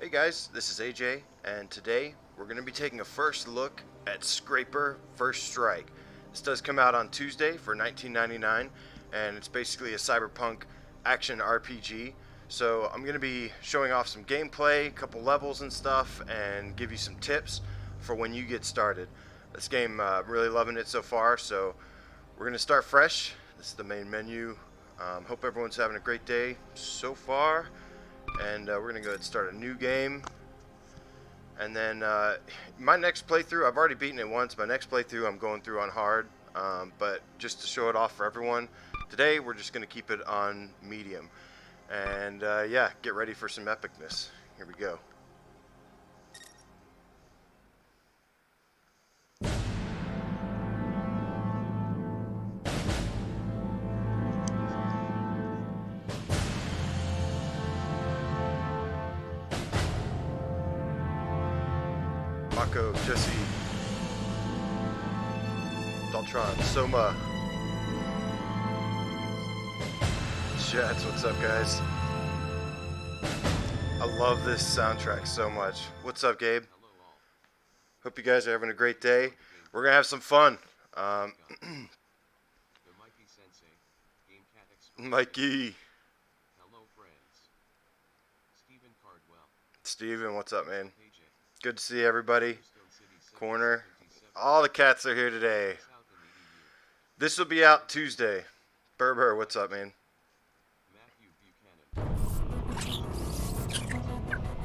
Hey guys, this is AJ, and today we're going to be taking a first look at Scraper First Strike. This does come out on Tuesday for $19.99, and it's basically a cyberpunk action RPG. So I'm going to be showing off some gameplay, a couple levels and stuff, and give you some tips for when you get started. This game, I'm really loving it so far, so we're going to start fresh. This is the main menu. Hope everyone's having a great day so far. And we're going to go ahead and start a new game. And then my next playthrough, I've already beaten it once. My next playthrough I'm going through on hard. But just to show it off for everyone, today we're just going to keep it on medium. And yeah, get ready for some epicness. Here we go. Mako, Jesse, Daltron, Soma, Jets, what's up guys? I love this soundtrack so much. What's up Gabe? Hope you guys are having a great day. We're gonna have some fun. Mikey. Hello friends. Steven Cardwell. Steven, what's up man? Good to see everybody. Corner. All the cats are here today. This will be out Tuesday. Berber, what's up, man?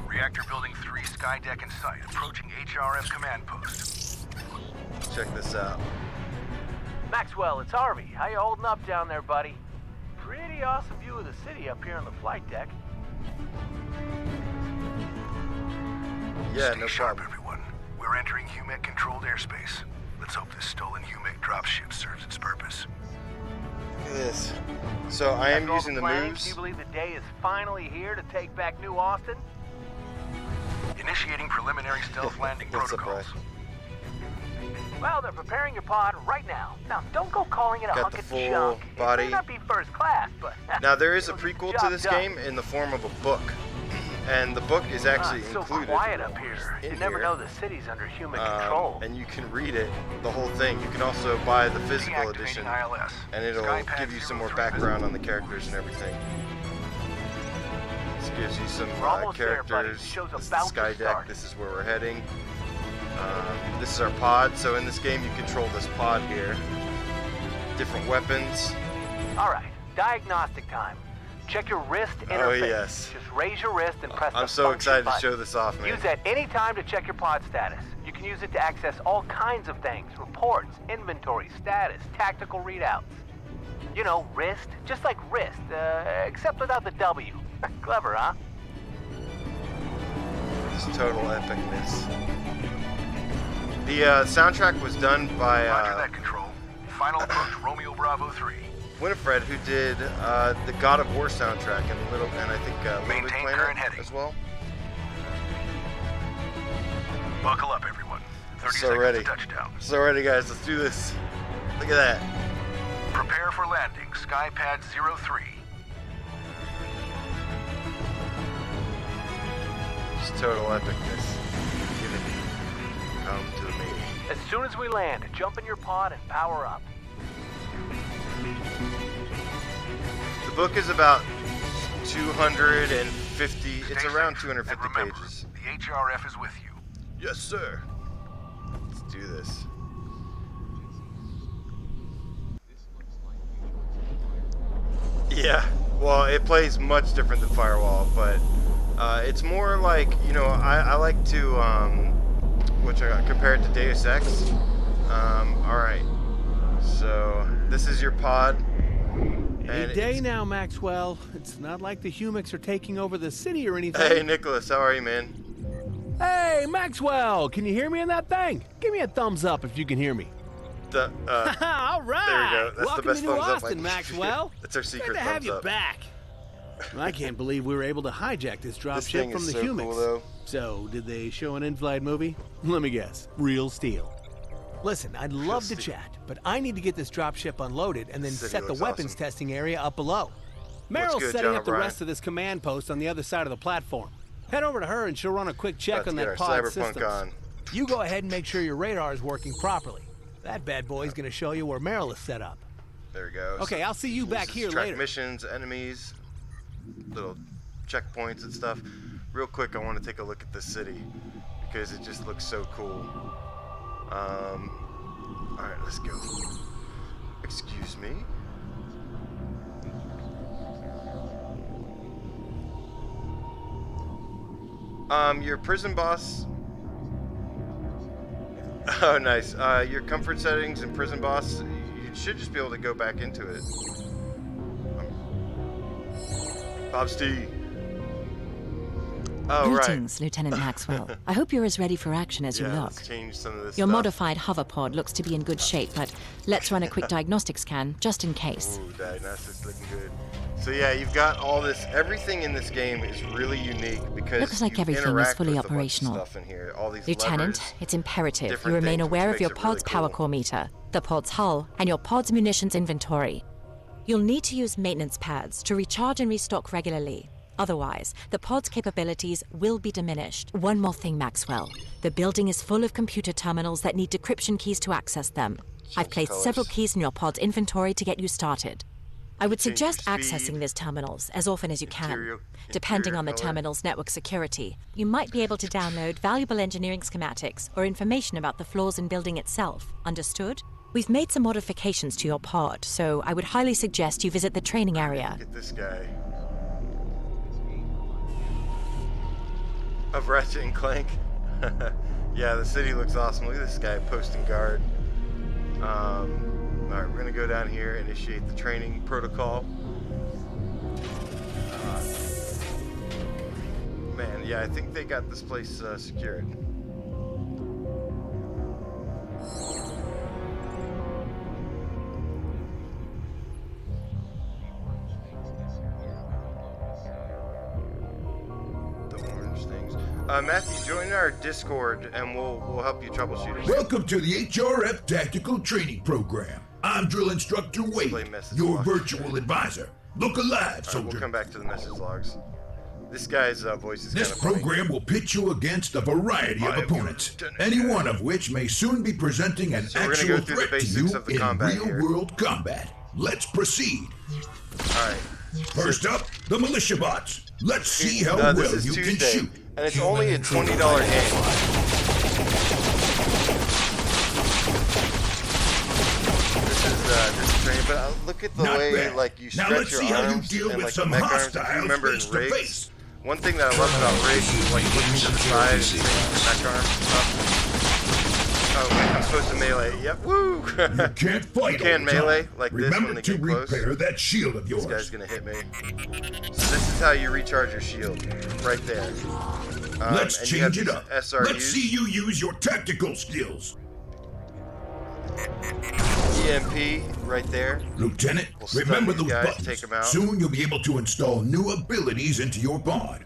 Reactor Building 3, sky deck in sight. Approaching HRF command post. Check this out. Maxwell, it's Harvey. How you holding up down there, buddy? Pretty awesome view of the city up here on the flight deck. Yeah, Stay no sharp, problem. everyone. We're entering HUMEC-controlled airspace. Let's hope this stolen HUMEC dropship serves its purpose. Look at this. So I am After all using the planning, moves. Do you believe the day is finally here to take back New Austin? Initiating preliminary stealth landing What's up, protocols. Well, they're preparing your pod right now. Now, don't go calling it a Got hunk the of full junk. body. It may not be first class, but Now there is a it'll get the prequel to job this done. game in the form of a book. And the book is actually It's so included quiet up here. in You never here. know the city's under human control. And you can read it, the whole thing. You can also buy the physical Deactivating edition, ILS. and it'll Skypad give you some more 03 background on the characters and everything. This gives you some We're almost there, buddy. characters. The show's This is the about to sky deck. start. This is where we're heading. This is our pod. So in this game, you control this pod here. Different weapons. All right, diagnostic time. Check your wrist interface. Oh yes. Just raise your wrist and press the I'm so function excited to button. show this off, man. Use at any time to check your pod status. You can use it to access all kinds of things. Reports, inventory, status, tactical readouts. You know, wrist, just like wrist, except without the W. Clever, huh? It's total epicness. The soundtrack was done by Roger that, Control. Final approach Romeo Bravo 3. Winifred, who did the God of War soundtrack and I think Little Big Maintain Planet current heading. as well. Buckle up, everyone. 30 So seconds ready. to touchdown. So ready, guys, let's do this. Look at that. Prepare for landing. Skypad 03. It's total epicness. Give it. Come to me. As soon as we land, jump in your pod and power up. The book is about 250. It's Stay around safe. 250 And remember, pages. the HRF is with you. Yes, sir. Let's do this. Yeah, well, it plays much different than Firewall, but it's more like, you know, I like to, compare it to Deus Ex. Alright, so this is your pod. Any day now, Maxwell. It's not like the HUMECs are taking over the city or anything. Hey, Nicholas, how are you, man? Hey, Maxwell! Can you hear me in that thing? Give me a thumbs up if you can hear me. There All right. we go. That's Welcome the best to New thumbs up. Austin, Maxwell. That's our secret Good to have thumbs you up. back. I can't believe we were able to hijack this This dropship thing from is the so HUMECs. cool, though. So, did they show an in-flight movie? Let me guess. Real steel. Listen, I'd love to steel. chat, but I need to get this dropship unloaded and then City set the looks weapons awesome. testing area up below. Meryl's good, setting John up the O'Brien? rest of this command post on the other side of the platform. Head over to her and she'll run a quick check About on to get that our pod cyberpunk systems. on. You go ahead and make sure your radar is working properly. That bad boy's gonna show you where Merrill is set up. There we go. Okay, I'll see you back This is here track later. missions, enemies, little checkpoints and stuff. Real quick, I want to take a look at this city because it just looks so cool. Alright, let's go. Excuse me. Your prison boss. Oh, nice. Your comfort settings and prison boss, you should just be able to go back into it. Bob Steve. Oh, Greetings, Lieutenant Maxwell. I hope you're as ready for action as you yeah, look. let's change some of this Your stuff. modified hoverpod looks to be in good shape, but let's run a quick diagnostic scan, just in case. Ooh, diagnostics looking good. So yeah, you've got all this. Everything in this game is really unique because Looks like you everything is interact fully with a bunch of operational. stuff in here. All these Lieutenant, levers, it's imperative you different remain things, aware which of your makes it really pod's power cool. core meter, the pod's hull, and your pod's munitions inventory. You'll need to use maintenance pads to recharge and restock regularly. Otherwise, the pod's capabilities will be diminished. One more thing, Maxwell. The building is full of computer terminals that need decryption keys to access them. I've placed colors. several keys in your pod's inventory to get you started. I would Change your suggest speed, accessing these terminals as often as you can. interior Depending on the color. terminal's network security, you might be able to download valuable engineering schematics or information about the flaws in building itself. Understood? We've made some modifications to your pod, so I would highly suggest you visit the training area. Get this guy. Of Ratchet and Clank. Yeah, the city looks awesome. Look at this guy posting guard. Alright, we're gonna go down here, initiate the training protocol. Man, yeah, I think they got this place secured. The orange things. Matthew, join our Discord and we'll help you troubleshoot it. Welcome to the HRF Tactical Training Program. I'm Drill Instructor Wade, message your log. virtual advisor. Look alive, Alright, soldier. we'll come back to the message logs. This guy's voice is This kind of funny. program will pit you against a variety of opponents, any one of which may soon be presenting an So we're gonna actual go through the threat to basics you of the in combat here. real-world combat. Let's proceed. Alright. First up, the militia bots. Let's see how This well is you can Tuesday, shoot. and it's only a $20 game. This training, but look at the Not way bad. like you Now stretch let's your see how you arms deal and with like some mech arms. If hostiles you remember in face to rigs, face. one thing that I love about rigs is like looking to the side and seeing your mech arms up. Oh, I'm supposed to melee. Yep, woo! You can't fight You can all the time. melee like this Remember when they to get close. repair that shield of yours. This guy's gonna hit me. So this is how you recharge your shield, right there. Let's and you have change it these up. SRUs. Let's see you use your tactical skills. EMP right there. Lieutenant, We'll stun remember these those guys, buttons. take 'em out. Soon you'll be able to install new abilities into your pod.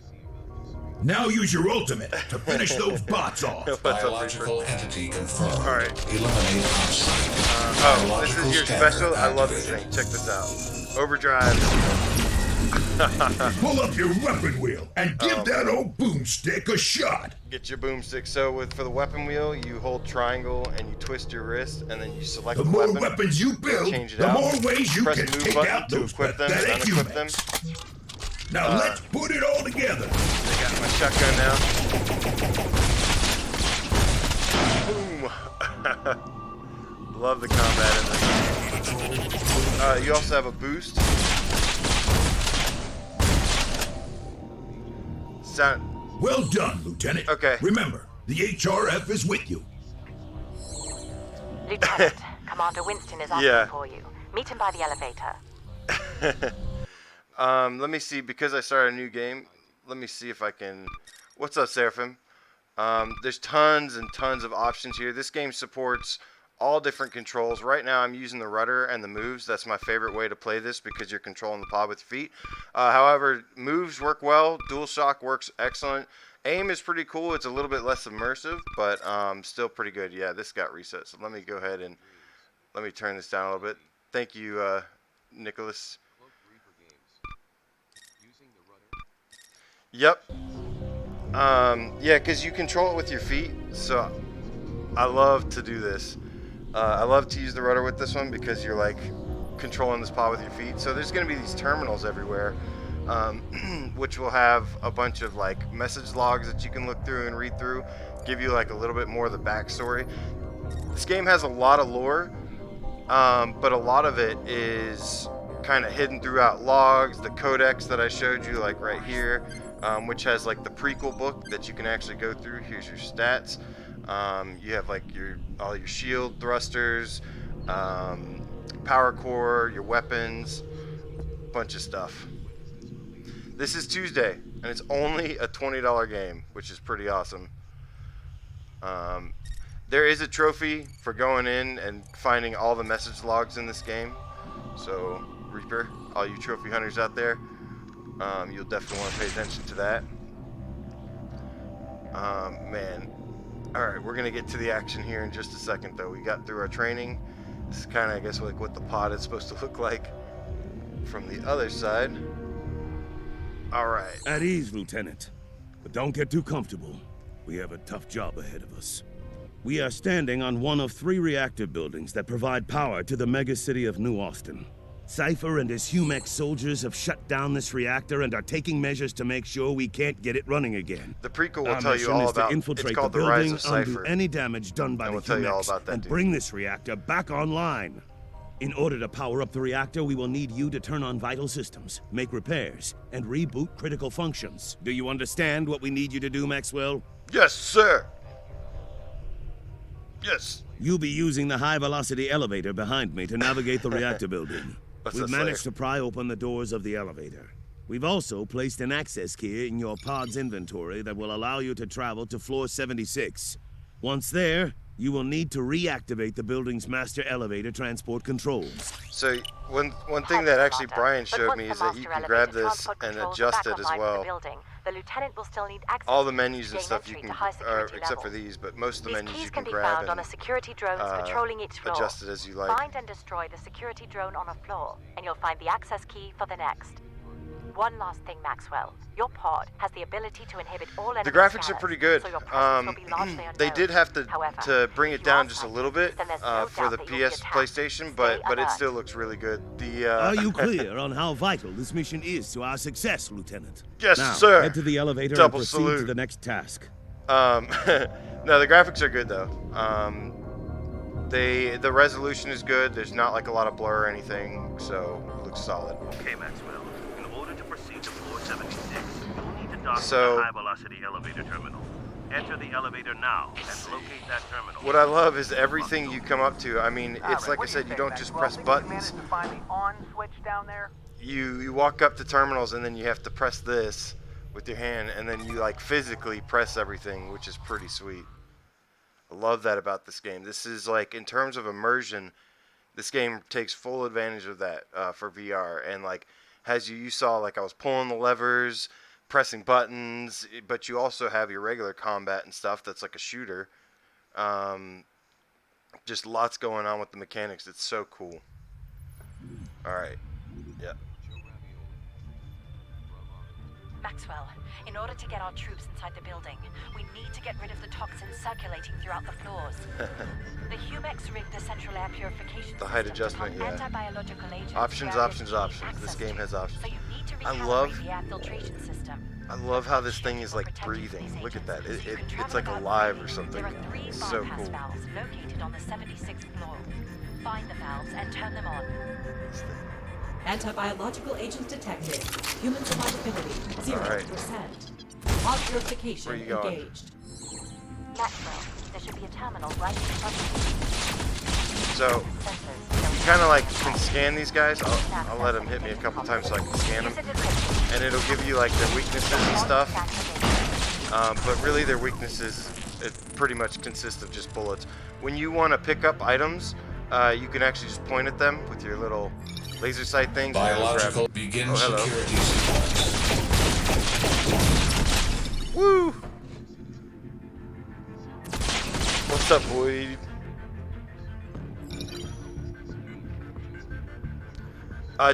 Now use your ultimate to finish those bots off. What's up, Biological Reaper? entity confirmed. Alright. Eliminate on-site. Oh, this is your special. I love this thing. Check this out. Overdrive. Pull up your weapon wheel and give Oh, that old boomstick a shot. Get your boomstick. So for the weapon wheel, you hold triangle and you twist your wrist, and then you select The the more weapon. weapons you build, change it the out. more ways you Press can the move take button out to those equip them and pathetic unequip them. humans. Now let's put it all together. I got my shotgun now. Boom. Love the combat in this. You also have a boost. Sound. Well done, Lieutenant. Okay. Remember, the HRF is with you. Lieutenant, Commander Winston is asking Yeah. for you. Meet him by the elevator. Let me see, because I started a new game, let me see if I can... What's up, Seraphim? There's tons and tons of options here. This game supports all different controls. Right now I'm using the rudder and the moves. That's my favorite way to play this because you're controlling the pod with your feet. However, moves work well. DualShock works excellent. Aim is pretty cool. It's a little bit less immersive, but still pretty good. Yeah, this got reset. So let me go ahead and let me turn this down a little bit. Thank you, Nicholas. Yep. Yeah, because you control it with your feet, so I love to do this. I love to use the rudder with this one because you're like controlling this pod with your feet. So there's going to be these terminals everywhere, which will have a bunch of like message logs that you can look through and read through, give you like a little bit more of the backstory. This game has a lot of lore, but a lot of it is kind of hidden throughout logs, the codex that I showed you like right here, which has like the prequel book that you can actually go through. Here's your stats. You have like all your shield thrusters, power core, your weapons, bunch of stuff. This is Tuesday, and it's only a $20 game, which is pretty awesome. There is a trophy for going in and finding all the message logs in this game. So, Reaper, all you trophy hunters out there, you'll definitely want to pay attention to that. Man. Alright, we're going to get to the action here in just a second, though. We got through our training. This is kind of, I guess, like what the pod is supposed to look like from the other side. Alright. At ease, Lieutenant. But don't get too comfortable. We have a tough job ahead of us. We are standing on one of 3 reactor buildings that provide power to the megacity of New Austin. Cypher and his HUMEX soldiers have shut down this reactor and are taking measures to make sure we can't get it running again. The prequel will Our tell you mission all is about to infiltrate it's called the The Rise building, of Cypher. undo any damage done by And the we'll tell you all HUMEX, about that, and dude. bring this reactor back online. In order to power up the reactor, we will need you to turn on vital systems, make repairs, and reboot critical functions. Do you understand what we need you to do, Maxwell? Yes, sir. Yes. You'll be using the high-velocity elevator behind me to navigate the reactor building. What's We've this managed like? to pry open the doors of the elevator. We've also placed an access key in your pod's inventory that will allow you to travel to floor 76. Once there, you will need to reactivate the building's master elevator transport controls. So one thing that actually Brian showed me is that you can grab this and adjust it as well. The lieutenant will still need access All the to menus and gain stuff entry you to can, high security except for levels. these, but most of the These menus keys you can can be grab found on the and security drones patrolling each floor. adjust it as you like. Find and destroy the security drone on a floor, and you'll find the access key for the next. One last thing, Maxwell. Your pod has the ability to inhibit all enemy The graphics are scanners, pretty good. so your presence will be largely They unknown. did have to However, bring if it you down are just a sighted, little bit then there's no for doubt the that you'll be PS attacked. PlayStation, but Stay it alert. still looks really good. The Are you clear on how vital this mission is to our success, Lieutenant? Yes, now, sir. Head to the elevator Double and proceed salute. to the next task. No, the graphics are good though. The resolution is good. There's not like a lot of blur or anything, so it looks solid. Okay, Maxwell. In order to proceed to floor 76, you'll need to dock So- to the high-velocity elevator terminal. Enter the elevator now and locate that terminal. What I love is everything you come up to. I mean, it's like I said, you don't just press buttons. To find the on switch down there? You walk up to terminals and then you have to press this with your hand, and then you like physically press everything, which is pretty sweet. I love that about this game. This is like, in terms of immersion, this game takes full advantage of that for VR, and like has you saw like I was pulling the levers, pressing buttons, but you also have your regular combat and stuff that's like a shooter. Just lots going on with the mechanics. It's so cool. All right. Yeah. Maxwell, in order to get our troops inside the building, we need to get rid of the toxins circulating throughout the floors. The HUMEX rigged the central air purification The height system adjustment, to pump yeah. anti-biological agents Options, where options, there's options. access This game to. has options. So you need to I recalibrate love- the air filtration system. I love how this thing is like breathing. Look at that. It's like alive or something. There are 3 It's so bypass cool. valves located on the 76th floor. Find the valves and turn them on. Anti-biological agents detected. Human survivability, 0%. Pod purification Where you going? engaged. Maxwell, there should be a terminal right in front of So you. Sensors. you kind of like can scan these guys. I'll let them hit me a couple times so I can scan them, Use a description. and it'll give you like their weaknesses and stuff. But really, their weaknesses it pretty much consist of just bullets. When you want to pick up items, you can actually just point at them with your little laser sight things. and it'll grab Biological them. begin Oh, hello. security sequence. Woo! What's up, boy?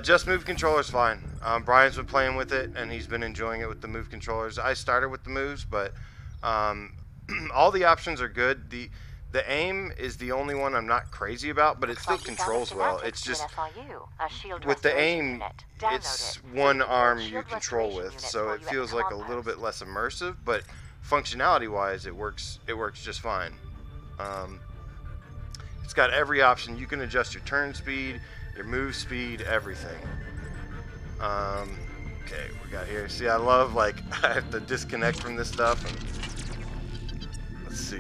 Just move controller's fine. Brian's been playing with it, and he's been enjoying it with the Move controllers. I started with the Moves, but all the options are good. The aim is the only one I'm not crazy about, but it still controls well. It's just with the aim, it's one arm you control with, so it feels like a little bit less immersive, but functionality-wise, it works just fine. It's got every option. You can adjust your turn speed, your move speed, everything. Okay, we got here. See, I love, like, I have to disconnect from this stuff. And let's see.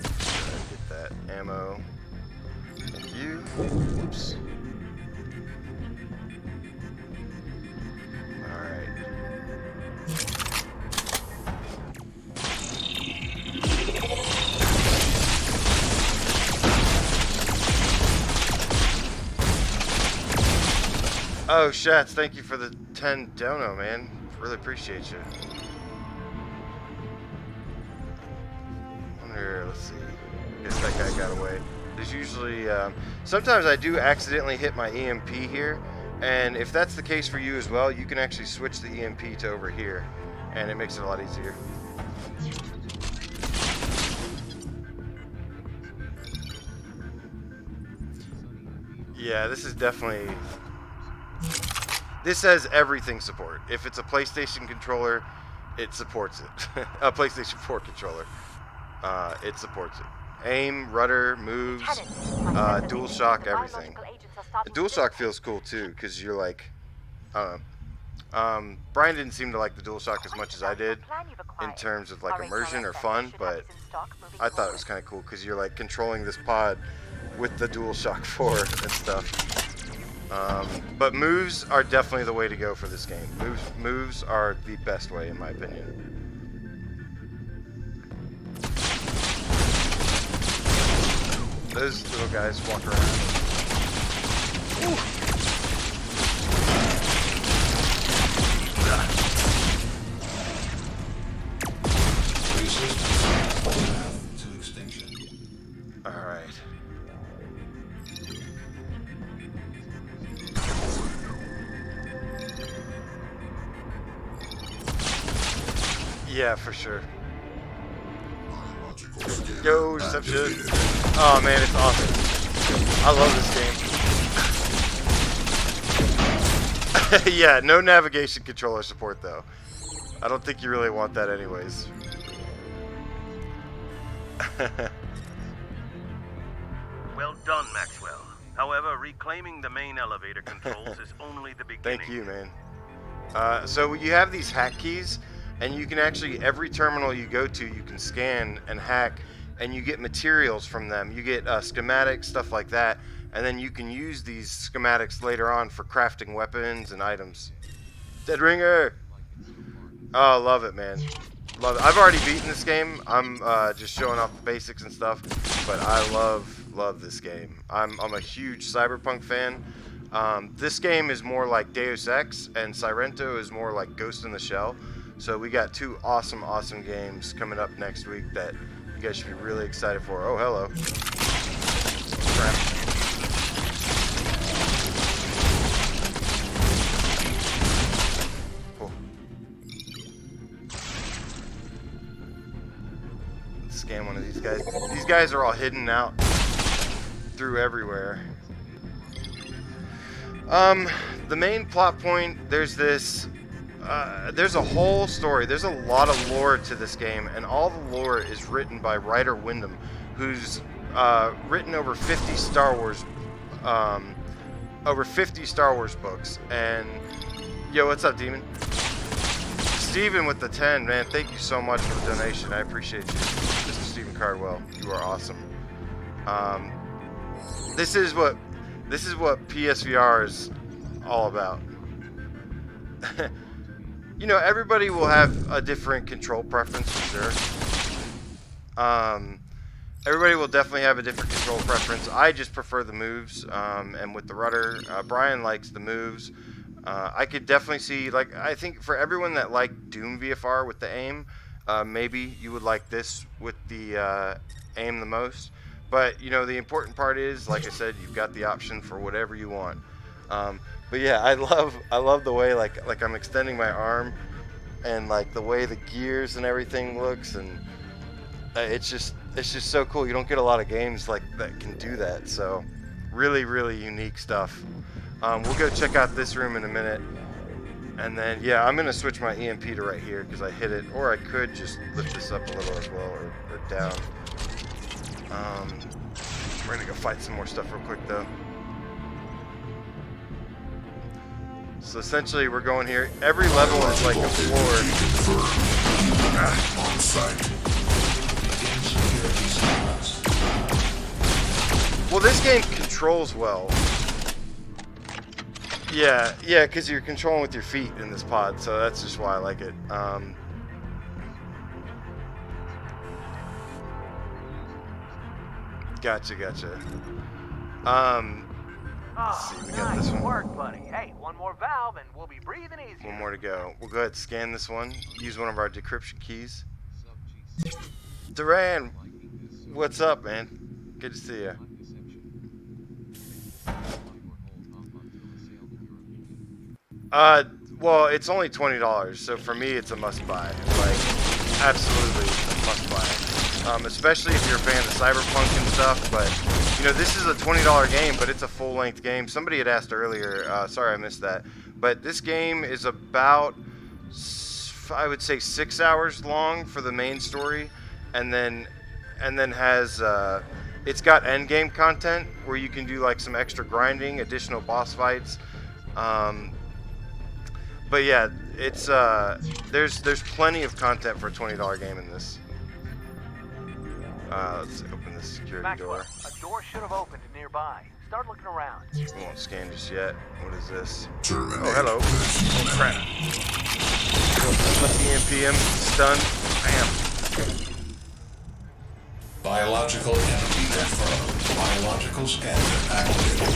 Get that ammo. Thank you. Whoops. Alright. Oh, Shats, thank you for the 10 dono, man. Really appreciate you. Wonder, let's see. Guess that guy got away. There's usually, sometimes I do accidentally hit my EMP here, and if that's the case for you as well, you can actually switch the EMP to over here, and it makes it a lot easier. Yeah, this is definitely... This has everything support. If it's a PlayStation controller, it supports it. A PlayStation 4 controller, it supports it. Aim, rudder, moves, DualShock, everything. The DualShock feels cool too, because you're like, I don't know. Brian didn't seem to like the DualShock as much as I did in terms of like immersion or fun, but I thought it was kind of cool because you're like controlling this pod with the DualShock 4 and stuff. But moves are definitely the way to go for this game. Moves are the best way, in my opinion. Those little guys walk around. Ooh. To extinction. All right. Yeah, for sure. Yo, Deception. Oh man, it's awesome. I love this game. Yeah, no navigation controller support though. I don't think you really want that anyways. Well done, Maxwell. However, reclaiming the main elevator controls is only the beginning. Thank you, man. So you have these hack keys, and you can actually, every terminal you go to, you can scan and hack, and you get materials from them. You get schematics, stuff like that, and then you can use these schematics later on for crafting weapons and items. Dead Ringer! Oh, love it, man. Love it. I've already beaten this game. I'm just showing off the basics and stuff, but I love this game. I'm a huge Cyberpunk fan. This game is more like Deus Ex, and Sirento is more like Ghost in the Shell. So we got two awesome games coming up next week that you guys should be really excited for. Oh, hello. Crap. Oh. Let's scan one of these guys. These guys are all hidden out through everywhere. The main plot point, there's this... there's a whole story. There's a lot of lore to this game, and all the lore is written by Ryder Wyndham, who's written over 50 Star Wars books. And yo, what's up, Demon? Steven with the 10, man. Thank you so much for the donation. I appreciate you, Mr. Stephen Cardwell. You are awesome. This is what PSVR is all about. You know, everybody will have a different control preference for sure. Everybody will definitely have a different control preference. I just prefer the moves, and with the rudder. Brian likes the moves. I could definitely see, like, I think for everyone that liked Doom VFR with the aim, maybe you would like this with the aim the most. But, you know, the important part is, like I said, you've got the option for whatever you want. But yeah, I love the way like I'm extending my arm, and like the way the gears and everything looks, and it's just so cool. You don't get a lot of games like that can do that. So really unique stuff. We'll go check out this room in a minute, and then yeah, I'm gonna switch my EMP to right here because I hit it, or I could just lift this up a little as well, or down. We're gonna go fight some more stuff real quick though. So essentially we're going here. Every level is like a floor. On site. Well, this game controls well. Yeah, because you're controlling with your feet in this pod, so that's just why I like it. Gotcha. Let's see, we got nice this one. work, buddy. Hey, one more valve and we'll be breathing easier. One more to go. We'll go ahead and scan this one. Use one of our decryption keys. Duran, what's up, man? Good to see you. Well, it's only $20, so for me, it's a must-buy. Like, absolutely a must-buy. Especially if you're a fan of Cyberpunk and stuff. But you know, this is a $20 game, but it's a full-length game. Somebody had asked earlier. Sorry, I missed that. But this game is about, I would say, 6 hours long for the main story, and then has it's got endgame content where you can do like some extra grinding, additional boss fights. But yeah, it's there's plenty of content for a $20 game in this. Let's open this security Maxwell, door. a door should have opened nearby. Start looking around. We won't scan just yet. What is this? Terminate. Oh, hello. Oh, crap. Let's EMP him. Stun. Bam. Biological enemy confirmed. Biological scanner activated.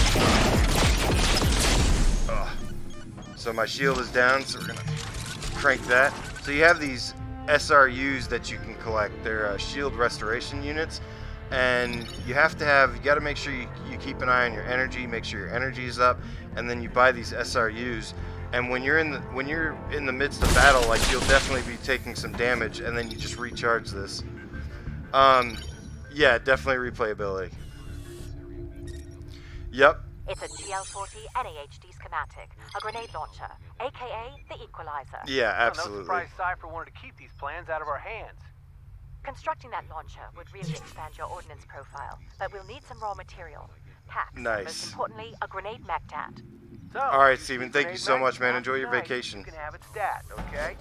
So my shield is down, so we're gonna crank that. So you have these SRUs that you can collect. They're shield restoration units, and you gotta make sure you keep an eye on your energy, make sure your energy is up, and then you buy these SRUs. And when you're in the midst of battle, like, you'll definitely be taking some damage, and then you just recharge this. Yeah, definitely replayability. Yep. It's a GL40 NAHD schematic, a grenade launcher, aka the Equalizer. Yeah, No absolutely. surprise Cypher wanted to keep these plans out of our hands. Constructing that launcher would really expand your ordnance profile, but we'll need some raw material. Packs, and Nice. most importantly, a grenade mech tat. So, All right, you Steven, see thank you grenade so mech? much, man. Not Enjoy your tonight. vacation. You can have it stat, okay?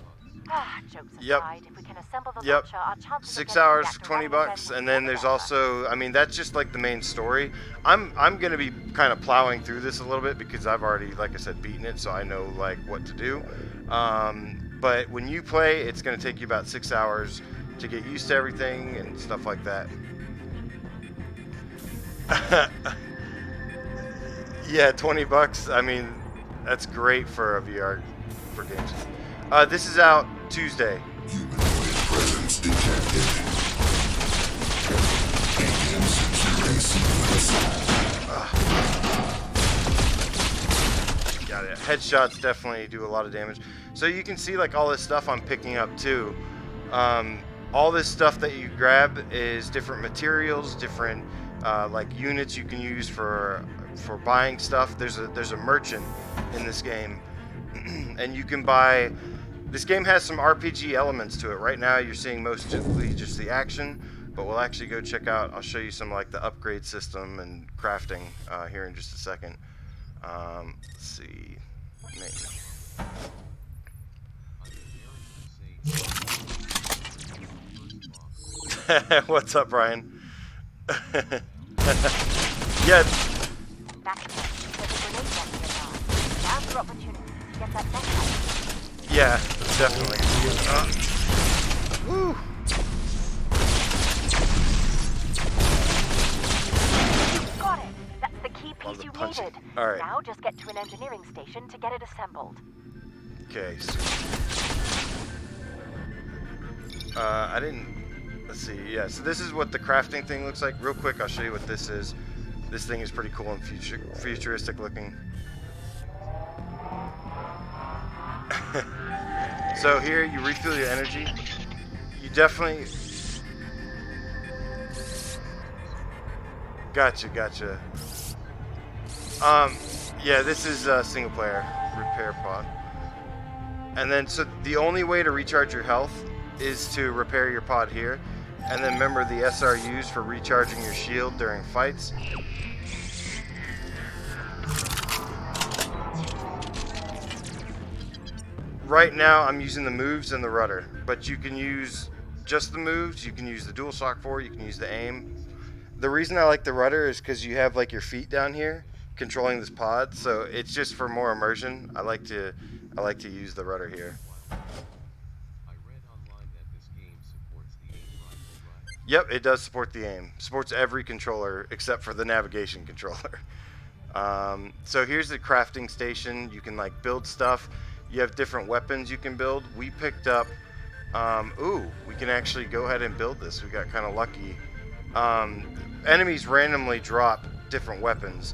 Jokes Yep. aside, if we can assemble the Yep. launcher, our chances of 6 getting the hours, reactor $20 running bucks, again and will then be there's better. also, I mean, that's just like the main story. I'm gonna be kind of plowing through this a little bit because I've already, like I said, beaten it, so I know like what to do. But when you play, it's gonna take you about 6 hours to get used to everything and stuff like that. Yeah, $20. I mean, that's great for a VR for games. This is out Tuesday. Humanoid presence detected. Endgame security sequence. Got it. Headshots definitely do a lot of damage. So you can see like all this stuff I'm picking up too. All this stuff that you grab is different materials, different like units you can use for buying stuff. There's a merchant in this game, and you can buy. This game has some RPG elements to it. Right now you're seeing mostly just the action, but we'll actually go check out. I'll show you some like the upgrade system and crafting here in just a second. Let's see. What's up, Brian? Yeah. Yeah, definitely. Woo. Got it. That's the key piece you punching. needed. All right. Now just get to an engineering station to get it assembled. Okay. So, I didn't. Let's see. Yeah. So this is what the crafting thing looks like. Real quick, I'll show you what this is. This thing is pretty cool and futuristic looking. So here you refill your energy. You definitely... Gotcha. Yeah, this is single player repair pod. And then, so the only way to recharge your health is to repair your pod here. And then remember the SRUs for recharging your shield during fights. Right now, I'm using the moves and the rudder, but you can use just the moves. You can use the DualShock 4. You can use the aim. The reason I like the rudder is because you have like your feet down here controlling this pod, so it's just for more immersion. I like to use the rudder here. Yep, it does support the aim. Supports every controller except for the navigation controller. So here's the crafting station. You can like build stuff. You have different weapons you can build. We picked up, we can actually go ahead and build this. We got kind of lucky. Enemies randomly drop different weapons,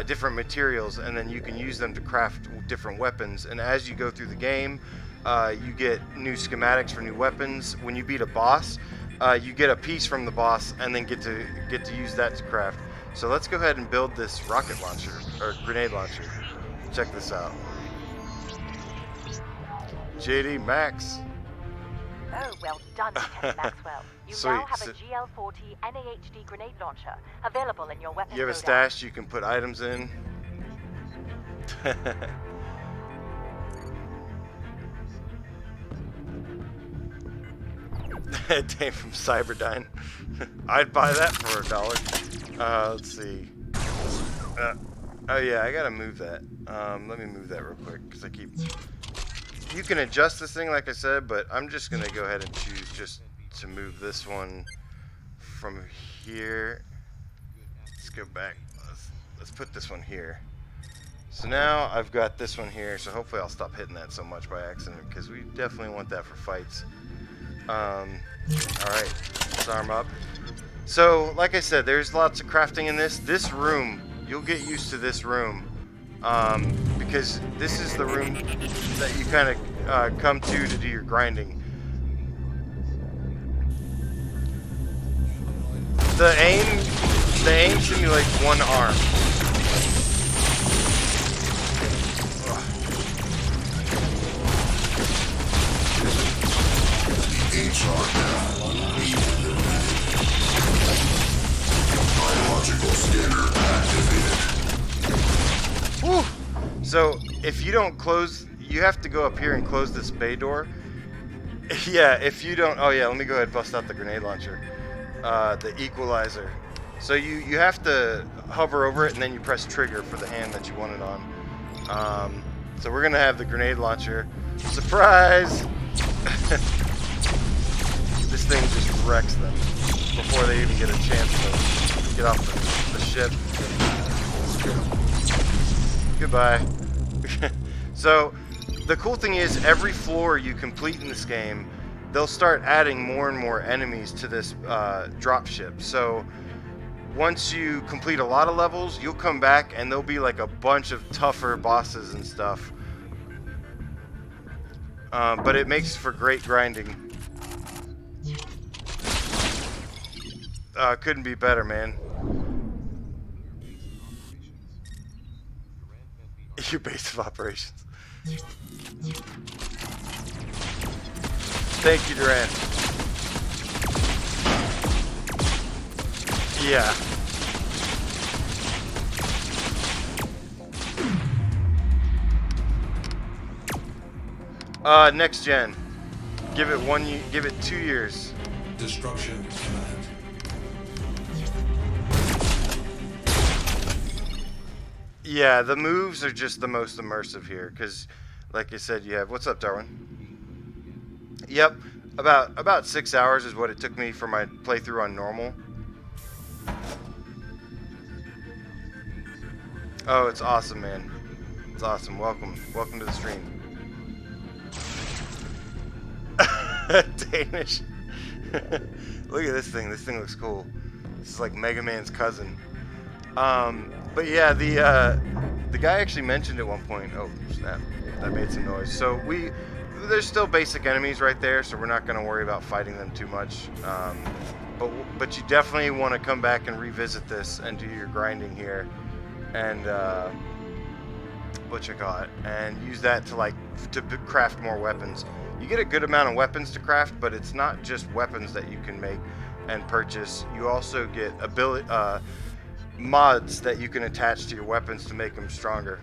different materials, and then you can use them to craft different weapons. And as you go through the game, you get new schematics for new weapons. When you beat a boss, you get a piece from the boss and then get to use that to craft. So let's go ahead and build this rocket launcher, or grenade launcher. Check this out. JD Max. Oh, well done, Lieutenant Maxwell. You now have a GL-40 NAHD grenade launcher available in your weapon. You have a stash you can put items in. Dame from Cyberdyne. I'd buy that for $1. Let's see. Oh yeah, I gotta move that. Let me move that real quick because I keep... You can adjust this thing like I said, but I'm just gonna go ahead and choose just to move this one from here. Let's go back. Let's put this one here. So now I've got this one here, so hopefully I'll stop hitting that so much by accident because we definitely want that for fights. Alright, let's arm up. So, like I said, there's lots of crafting in this. This room, you'll get used to this room. Because this is the room that you kind of come to do your grinding. The aim simulates one arm. Biological scanner activated. Woo! So if you don't close, you have to go up here and close this bay door. Yeah, if you don't, oh yeah, let me go ahead and bust out the grenade launcher. The equalizer. So you have to hover over it and then you press trigger for the hand that you want it on. So we're gonna have the grenade launcher. Surprise! This thing just wrecks them before they even get a chance to get off the ship. Goodbye. So the cool thing is every floor you complete in this game, they'll start adding more and more enemies to this drop ship. So once you complete a lot of levels, you'll come back and there'll be like a bunch of tougher bosses and stuff. But it makes for great grinding. Couldn't be better, man. Your base of operations. Thank you, Duran. Yeah. Next gen. Give it 2 years. Destruction imminent. Yeah, the moves are just the most immersive here, because, like I said, you have... What's up, Darwin? Yep, about 6 hours is what it took me for my playthrough on normal. Oh, it's awesome, man. It's awesome. Welcome to the stream. Danish. Look at this thing. This thing looks cool. This is like Mega Man's cousin. But yeah, the guy actually mentioned at one point. Oh snap! That made some noise. So there's still basic enemies right there, so we're not going to worry about fighting them too much. But you definitely want to come back and revisit this and do your grinding here, and and use that to craft more weapons. You get a good amount of weapons to craft, but it's not just weapons that you can make and purchase. You also get mods that you can attach to your weapons to make them stronger.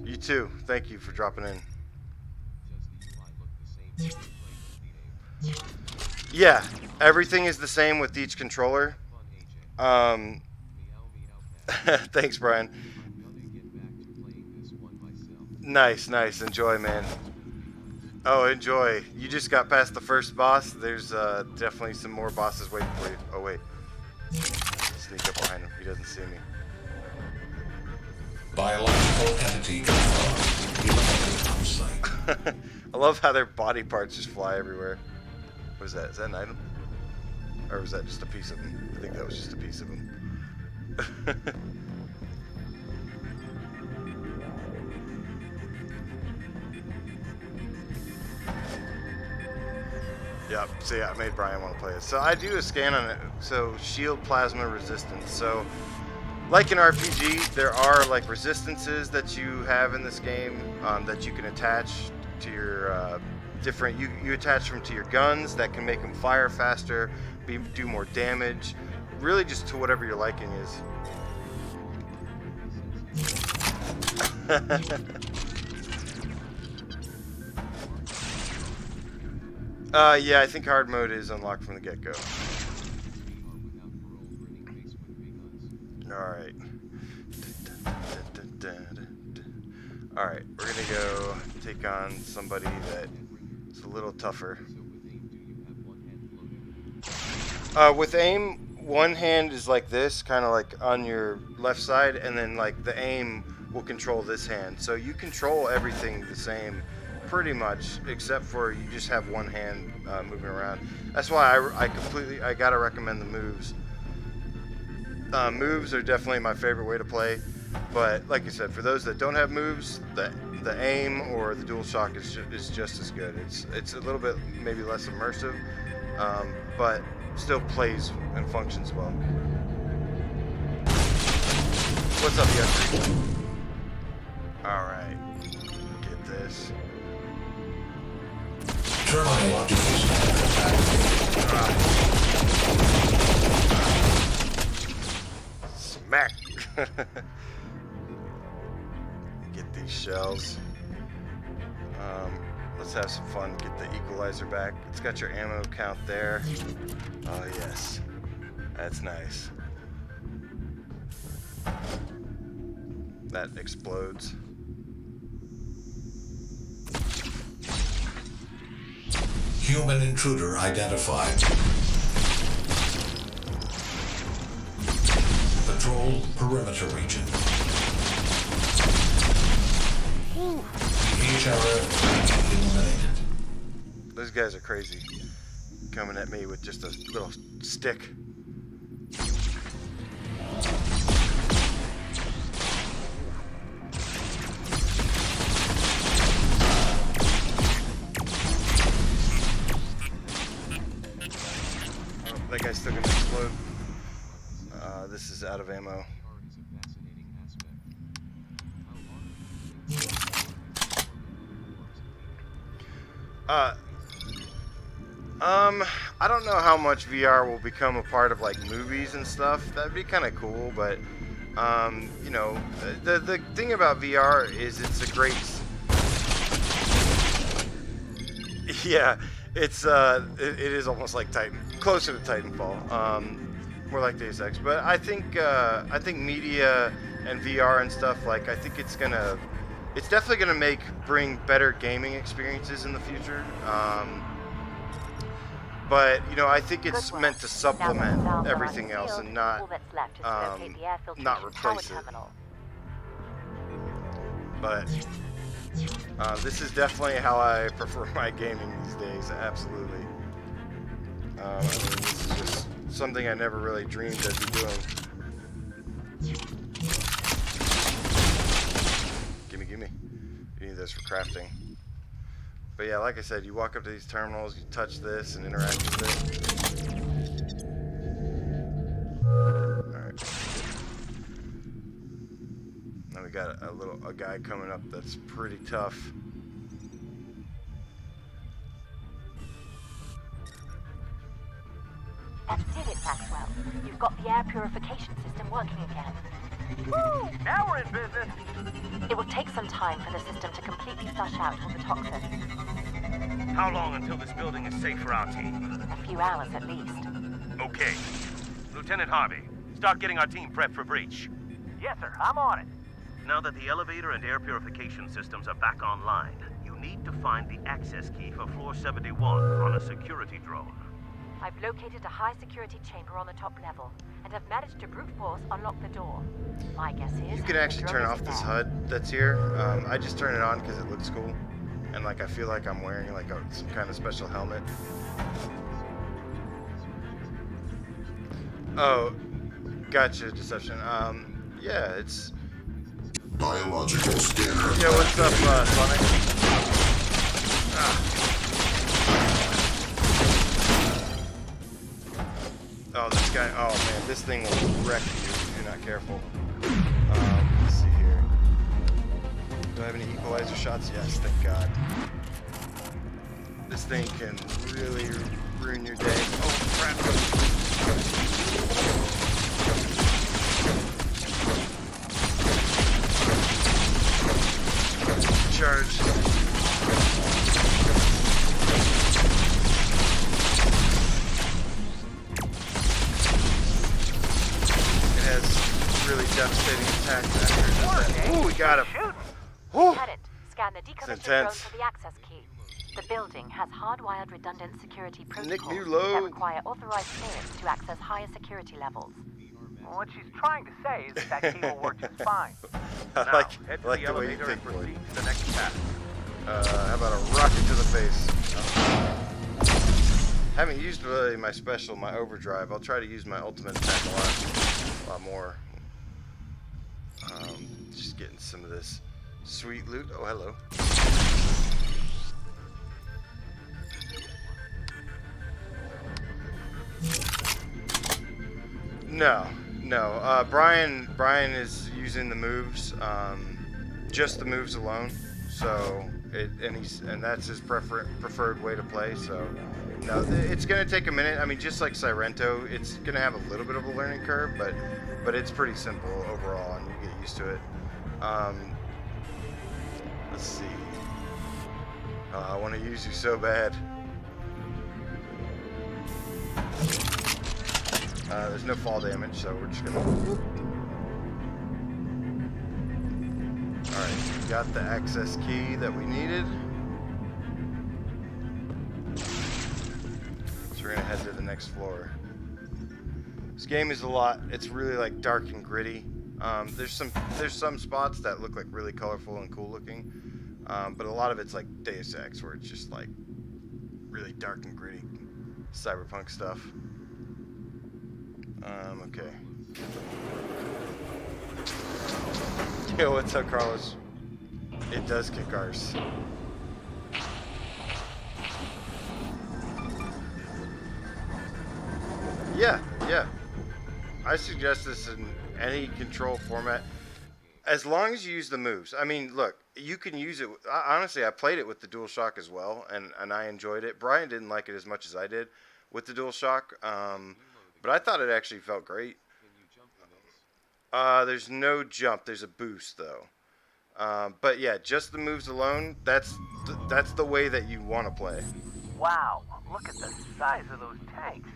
You too. Thank you for dropping in. Yeah, everything is the same with each controller. Thanks, Brian. Nice. Enjoy, man. Oh, enjoy. You just got past the first boss. There's definitely some more bosses waiting for you. Oh, wait. Sneak up behind him. He doesn't see me. Biological entity confirmed. I love how their body parts just fly everywhere. What is that? Is that an item? Or was that just a piece of him? I think that was just a piece of him. Yep, so yeah, I made Brian want to play it. So I do a scan on it. So shield plasma resistance. So like in RPG, there are like resistances that you have in this game that you can attach to your different. You attach them to your guns that can make them fire faster, do more damage. Really, just to whatever your liking is. Yeah, I think hard mode is unlocked from the get-go. Alright. Alright, we're gonna go take on somebody that is a little tougher. With aim, one hand is like this, kind of like on your left side, and then like the aim will control this hand. So you control everything the same pretty much, except for you just have one hand moving around. That's why I gotta recommend the moves. Moves are definitely my favorite way to play, but like I said, for those that don't have moves, the aim or the DualShock is just as good. It's a little bit maybe less immersive, but still plays and functions well. What's up, Jeffrey? All right, get this. Smack. Get these shells. Let's have some fun. Get the equalizer back. It's got your ammo count there. Oh yes, that's nice. That explodes. Human intruder identified. Patrol perimeter region. HRF eliminated. Those guys are crazy. Coming at me with just a little stick. That guy's still gonna explode. This is out of ammo. I don't know how much VR will become a part of like movies and stuff. That'd be kind of cool, but you know, the thing about VR is it's a great. Yeah, it's it is almost like Titan, closer to Titanfall, more like Deus Ex. But I think media and VR and stuff, like I think it's definitely gonna bring better gaming experiences in the future. But you know, I think it's meant to supplement everything else and not replace it. But this is definitely how I prefer my gaming these days. Absolutely. I mean, this is just something I never really dreamed I'd be doing. Gimme, gimme. You need this for crafting. But yeah, like I said, you walk up to these terminals, you touch this and interact with it. Alright. Now we got a guy coming up that's pretty tough. That did it, Maxwell. You've got the air purification system working again. Woo! Now we're in business. It will take some time for the system to completely flush out all the toxins. How long until this building is safe for our team? A few hours at least. Okay. Lieutenant Harvey, start getting our team prepped for breach. Yes, sir. I'm on it. Now that the elevator and air purification systems are back online, you need to find the access key for floor 71 on a security drone. I've located a high security chamber on the top level and have managed to brute force unlock the door. My guess is you can actually turn off this HUD that's here. I just turn it on because it looks cool, and like I feel like I'm wearing like some kind of special helmet. Oh, gotcha, Deception. Yeah, it's biological scanner. Yeah, what's up, Sonic? Ah. Oh, this guy. Oh man, this thing will wreck you if you're not careful. Let's see here. Do I have any equalizer shots? Yes, thank God. This thing can really ruin your day. Oh crap! Charge. Really devastating attack after. Ooh, we got him. Lieutenant, scan the decommissioned drone intense. for the access key. The building has hardwired redundant security protocols Mulo. that require authorized clearance to access higher security levels. What she's trying to say is that key will work just fine. I Now, like head to the the way you elevator think, and boy. proceed to the next task. How about a rocket to the face? Haven't used really my special, my overdrive. I'll try to use my ultimate attack a lot more. Just getting some of this sweet loot. Oh, hello. No. Brian is using the moves, just the moves alone. So and that's his preferred way to play. So no, it's gonna take a minute. I mean, just like Sirento, it's gonna have a little bit of a learning curve, but it's pretty simple overall, and you get used to it. Let's see. I want to use you so bad. There's no fall damage, so we're just gonna. Alright, we got the access key that we needed. So we're gonna head to the next floor. This game is a lot. It's really like dark and gritty. There's some spots that look like really colorful and cool looking, but a lot of it's like Deus Ex, where it's just like really dark and gritty cyberpunk stuff. Okay. Yo, what's up, Carlos? It does kick ours. Yeah. I suggest this in any control format, as long as you use the moves. I mean, look, you can use it. Honestly, I played it with the DualShock as well, and I enjoyed it. Brian didn't like it as much as I did with the DualShock, but I thought it actually felt great. There's no jump. There's a boost though. But yeah, just the moves alone. That's the way that you want to play. Wow, look at the size of those tanks.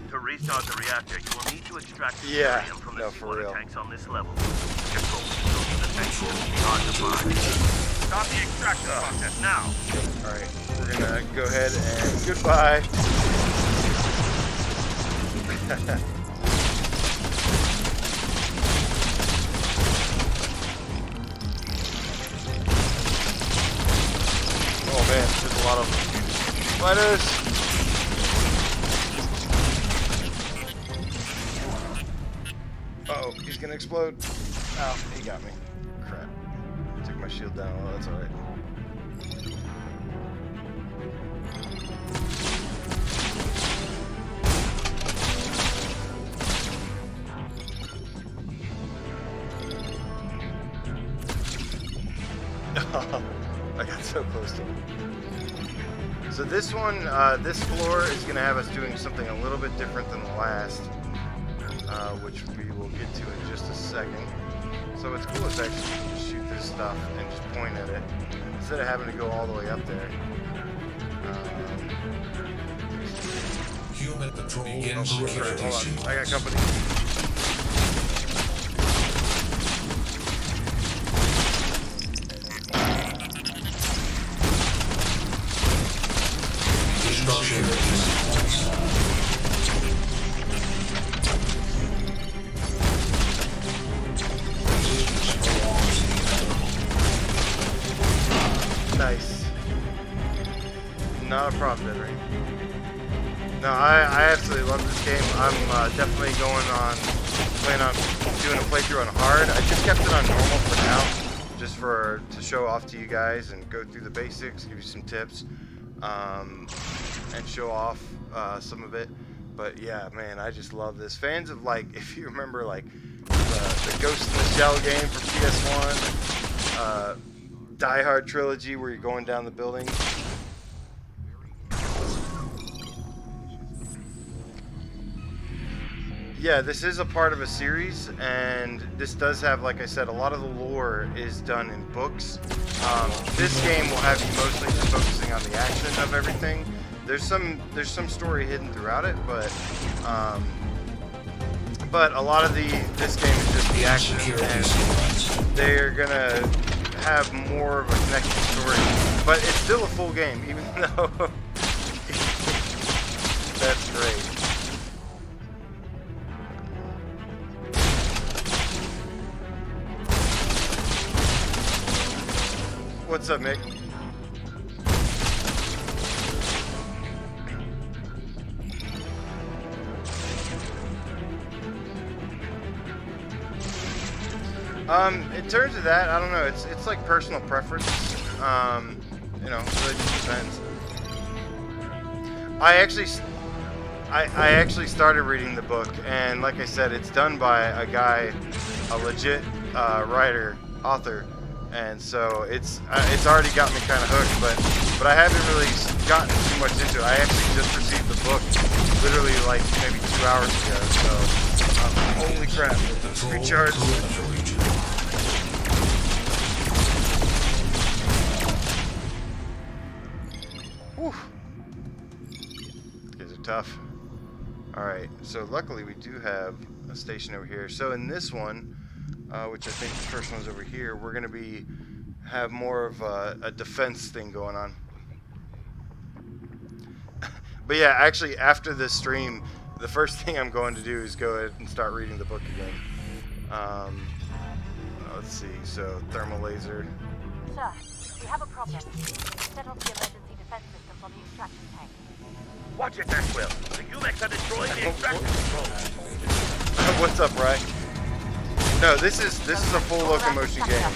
To restart the reactor, you will need to extract the Yeah, uranium from no, the for seawater real. tanks on this level. Control the tanks will be hard to find. Start the extraction process now. Alright, we're gonna go ahead and goodbye. Oh man, there's a lot of fighters. Uh-oh, he's gonna explode. Oh, he got me. Crap. Took my shield down. Well, that's alright. I got so close to him. So this one, this floor is going to have us doing something a little bit different than the last, which we will get to in just a second. So what's cool is actually you can just shoot this stuff and just point at it instead of having to go all the way up there. Human patrol begins security. Hold on, I got company. Nice. Not a problem, Henry. No, I absolutely love this game. I'm definitely planning on doing a playthrough on hard. I just kept it on normal for now, just to show off to you guys and go through the basics, give you some tips, and show off some of it. But yeah, man, I just love this. Fans of, like, if you remember, like the Ghost in the Shell game for PS1, Die Hard trilogy where you're going down the building. Yeah, this is a part of a series, and this does have, like I said, a lot of the lore is done in books. This game will have you mostly just focusing on the action of everything. There's some story hidden throughout it, but a lot of this game is just the action, and they're gonna have more of a connected story. But it's still a full game, even though that's great. What's up, Mick? In terms of that, I don't know. It's like personal preference. You know, it really just depends. I actually started reading the book, and like I said, it's done by a guy, a legit author. And so it's already got me kind of hooked, but I haven't really gotten too much into it. I actually just received the book literally like maybe 2 hours ago. So holy crap! Recharge. Whew. These guys are tough. All right. So luckily we do have a station over here. So in this one, which I think the first one's over here, we're going to have more of a defense thing going on. But yeah, actually, after this stream, the first thing I'm going to do is go ahead and start reading the book again. Let's see, so thermal laser. Sir, we have a problem. Set off the emergency defense systems on the extraction tank. Watch it, Maxwell. The UMEX are destroying the extraction control. What's up, Ryan? No, this is a full locomotion game.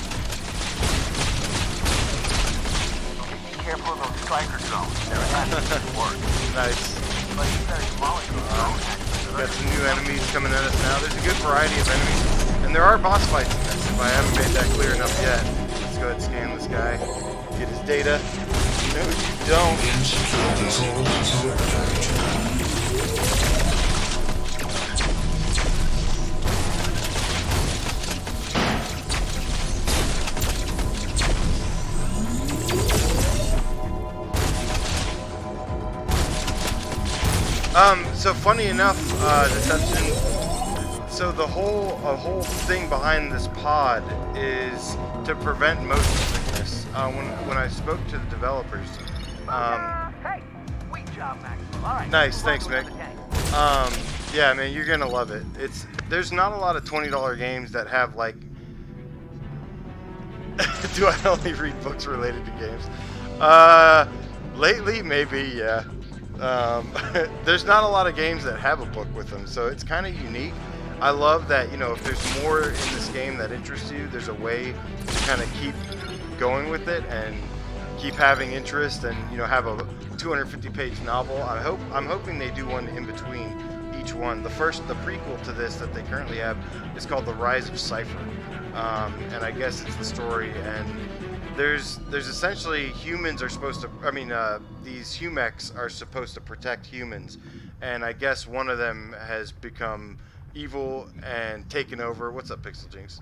Be careful of those striker drones. They're attacking work. Nice. But he's very molecule drone. Got some new enemies coming at us now. There's a good variety of enemies, and there are boss fights in this. If I haven't made that clear enough yet, let's go ahead and scan this guy, get his data. No, you don't. So funny enough, Deception, so the whole thing behind this pod is to prevent motion sickness. When I spoke to the developers, Hey, sweet job, Maxwell. All right. Nice, thanks, Mick. Yeah, man, you're gonna love it. There's not a lot of $20 games that have, like, do I only read books related to games? Lately, maybe, yeah. There's not a lot of games that have a book with them, so it's kind of unique. I love that, you know, if there's more in this game that interests you, there's a way to kind of keep going with it and keep having interest, and, you know, have a 250-page novel. I'm hoping they do one in between each one. The prequel to this that they currently have is called The Rise of Cypher, and I guess it's the story. And there's essentially humans are supposed to, I mean, these humeks are supposed to protect humans, and I guess one of them has become evil and taken over. What's up, Pixel Jinx?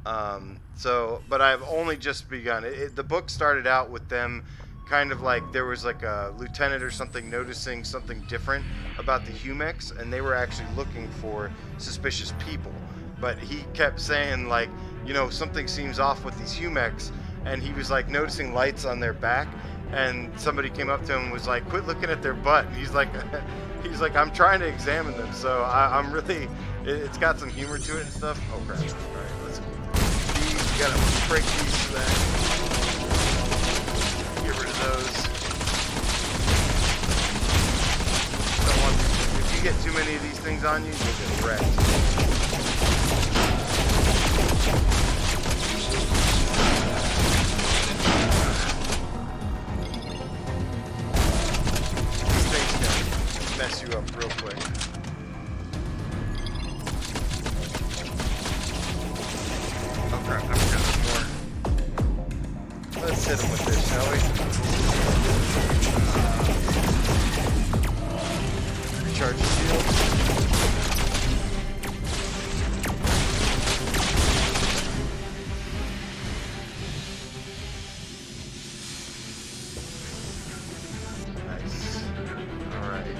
But I've only just begun. The book started out with them kind of like there was like a lieutenant or something noticing something different about the humeks, and they were actually looking for suspicious people. But he kept saying, like, you know, something seems off with these humeks, and he was like noticing lights on their back, and somebody came up to him and was like, quit looking at their butt. And he's like I'm trying to examine them. So I'm really, it's got some humor to it and stuff. Oh crap. Alright, let's go. You gotta break these for that. Get rid of those. Don't want to, if you get too many of these things on you, you'll get wrecked. These things can mess you up real quick. Oh crap, I forgot more. Let's hit him with this, shall we? Recharge the shield. Nice. Alright.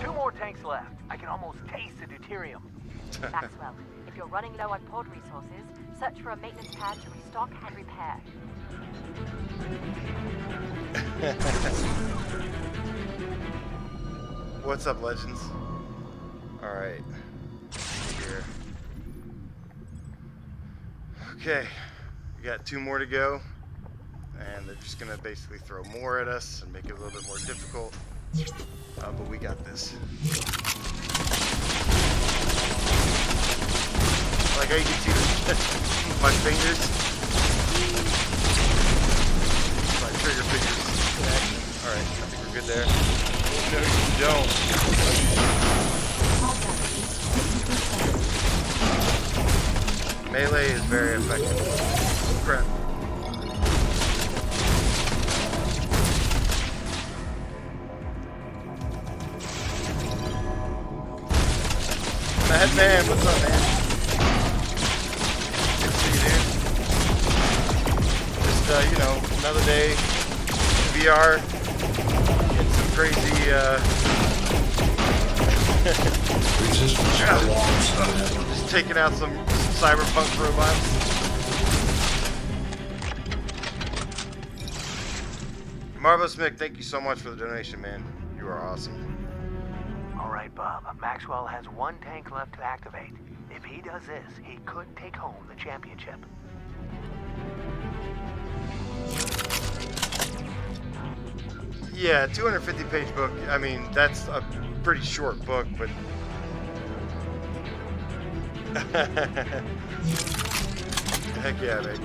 2 more tanks left. I can almost taste the deuterium. Maxwell, if you're running low on pod resources, search for a maintenance pad to restock and repair. What's up, Legends? Alright. Here. Okay. We got 2 more to go. And they're just going to basically throw more at us and make it a little bit more difficult. But we got this. Like how you can see my fingers. My trigger fingers in action. Alright, I think we're good there. No, you don't. Melee is very effective. Oh, crap. Madman, what's up, man? Good to see you, dude. Just, you know, another day VR. Getting some crazy, just taking out some cyberpunk robots. Marvelous Mick, thank you so much for the donation, man. You are awesome. All right, Bob. Maxwell has 1 tank left to activate. If he does this, he could take home the championship. Yeah, 250-page book. I mean, that's a pretty short book, but... Heck yeah, mate.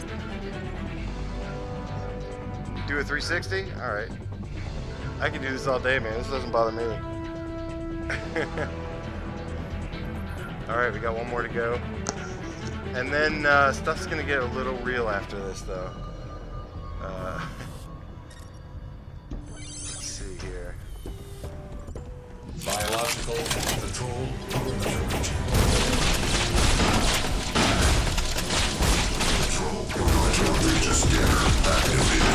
Do a 360? Alright. I can do this all day, man. This doesn't bother me. Alright, we got 1 more to go. And then stuff's gonna get a little real after this, though. Let's see here. Biological control perimeter. Control perimeter reaches scanner activated.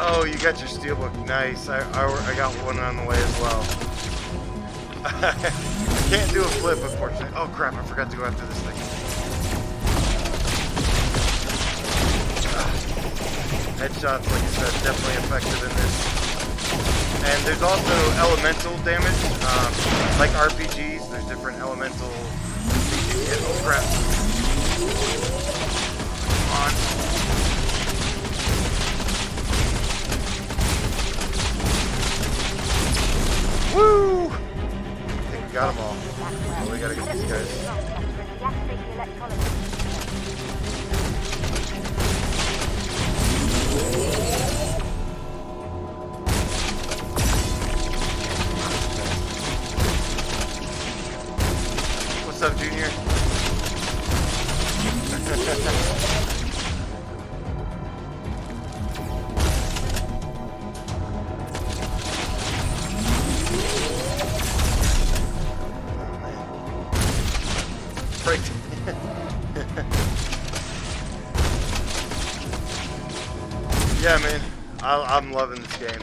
Oh, you got your steelbook. Nice. I got one on the way as well. I can't do a flip, unfortunately. Oh crap, I forgot to go after this thing. Headshots, like I said, definitely effective in this. And there's also elemental damage. Like RPGs, there's different elemental... Oh crap. Come on. Woo! I think we got them all. Oh, we gotta get these guys. What's up, Junior? Yeah, man, I'm loving this game,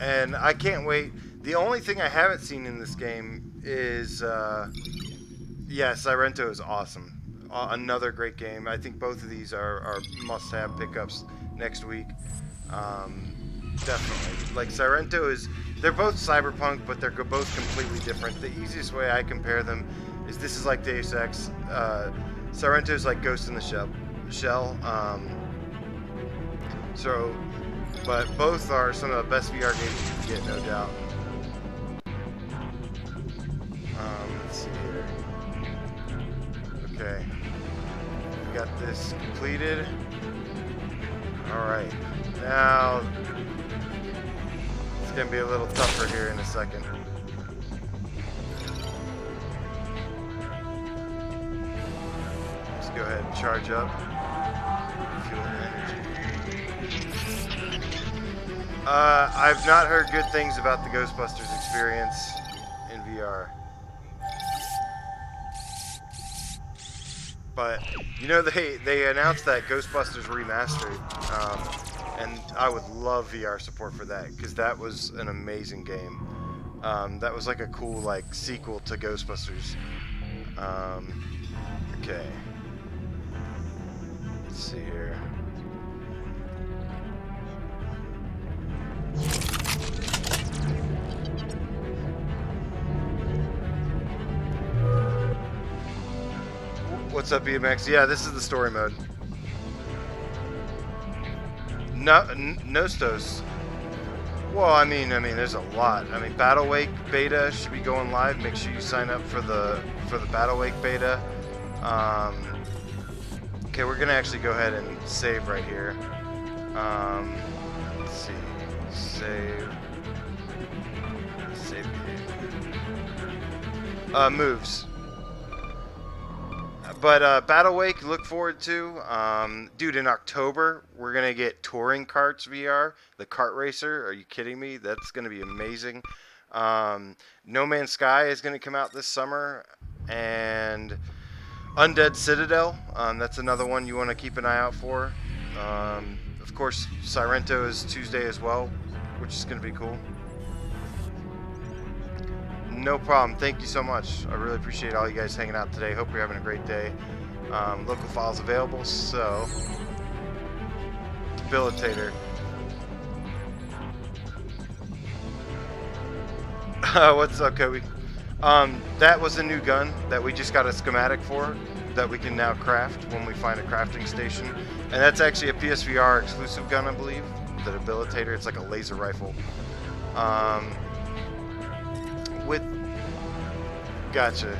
and I can't wait. The only thing I haven't seen in this game is, yeah, Sirento is awesome. Another great game. I think both of these are must-have pickups next week. Definitely. Like, Sirento is, they're both cyberpunk, but they're both completely different. The easiest way I compare them is this is like Deus Ex. Sirento is like Ghost in the Shell. But both are some of the best VR games you can get, no doubt. Let's see here. Okay. We got this completed. Alright. Now, it's going to be a little tougher here in a second. Let's go ahead and charge up. Fuel energy. I've not heard good things about the Ghostbusters experience in VR. But, you know, they announced that Ghostbusters Remastered, and I would love VR support for that, because that was an amazing game. That was like a cool, like, sequel to Ghostbusters. Okay. Let's see here. What's up, BMX? Yeah, this is the story mode. No, Nostos. Well, I mean, there's a lot. I mean, Battle Wake beta should be going live. Make sure you sign up for the Battle Wake beta. Okay, we're gonna actually go ahead and save right here. Let's see, save game. Moves. But Battle Wake, look forward to. Dude, in October, we're going to get Touring Karts VR, the kart racer. Are you kidding me? That's going to be amazing. No Man's Sky is going to come out this summer. And Undead Citadel, that's another one you want to keep an eye out for. Of course, Sirento is Tuesday as well, which is going to be cool. No problem. Thank you so much. I really appreciate all you guys hanging out today. Hope you're having a great day. Local files available, so Debilitator. What's up, Kobe? That was a new gun that we just got a schematic for that we can now craft when we find a crafting station. And that's actually a PSVR exclusive gun, I believe. The Debilitator. It's like a laser rifle. Gotcha.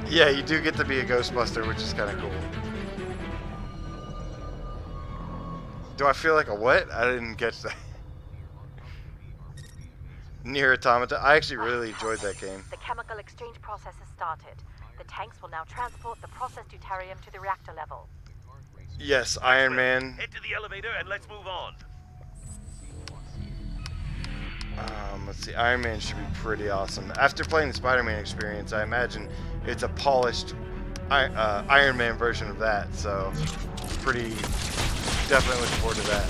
Yeah, you do get to be a Ghostbuster, which is kind of cool. Do I feel like a what? I didn't catch that. Nier Automata. I actually really enjoyed that game. The chemical exchange process has started. The tanks will now transport the processed deuterium to the reactor level. Yes, Iron Man. Head to the elevator and let's move on. Let's see, Iron Man should be pretty awesome. After playing the Spider-Man experience, I imagine it's a polished Iron Man version of that, so definitely looking forward to that.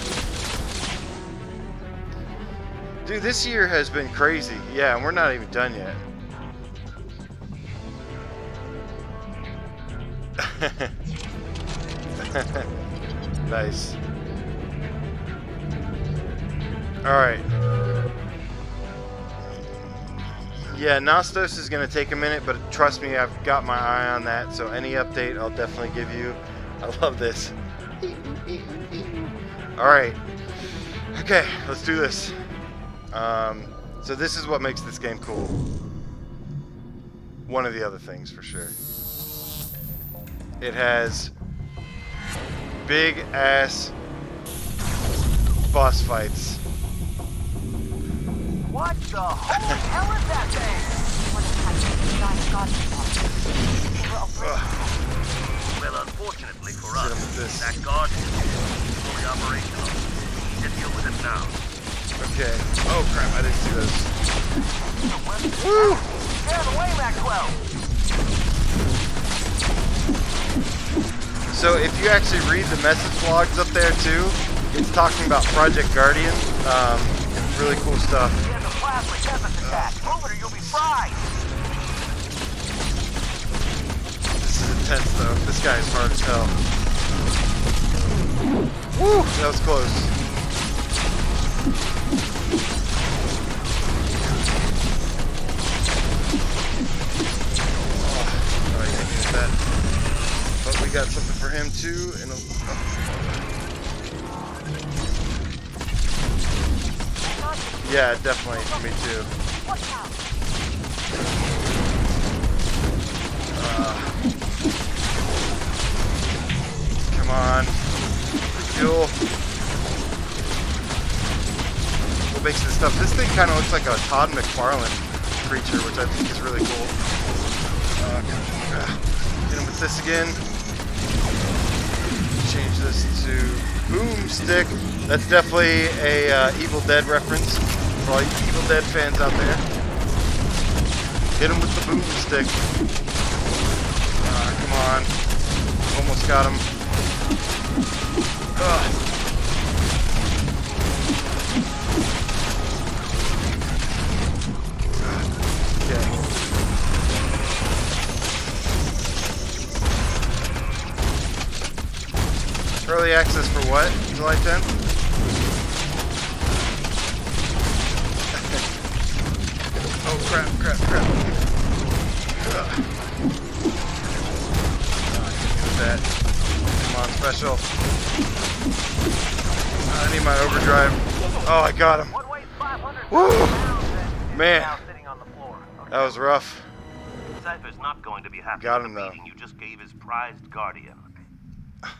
Dude, this year has been crazy. Yeah, and we're not even done yet. Nice. Alright. Yeah, Nostos is going to take a minute, but trust me, I've got my eye on that, so any update I'll definitely give you. I love this. Alright. Okay, let's do this. So this is what makes this game cool. One of the other things, for sure. It has big ass boss fights. What the holy hell is that thing? Well, unfortunately for us, that guard is fully operational. We need to deal with it now. Okay. Oh crap, I didn't see those. Woo! Get out of the way, Maxwell! So if you actually read the message logs up there too, it's talking about Project Guardian. Really cool stuff. He has a plasma tempest attack. Move it or you'll be fried. This is intense though. This guy is hard as hell. Woo! That was close. Oh, I can't use that. But we got something for him too. And yeah, definitely. Me too. Come on. Fuel. What makes this stuff? This thing kind of looks like a Todd McFarlane creature, which I think is really cool. Hit him with this again. Change this to Boomstick. That's definitely a Evil Dead reference for all you Evil Dead fans out there. Hit him with the Boomstick. Come on. Almost got him. Okay. Early access for what? July 10th? Oh crap. That. Come on, special. I need my overdrive. Oh, I got him. Woo! Man, that was rough. Cypher's not going to be happy Got with him, the though. beating you just gave his prized guardian.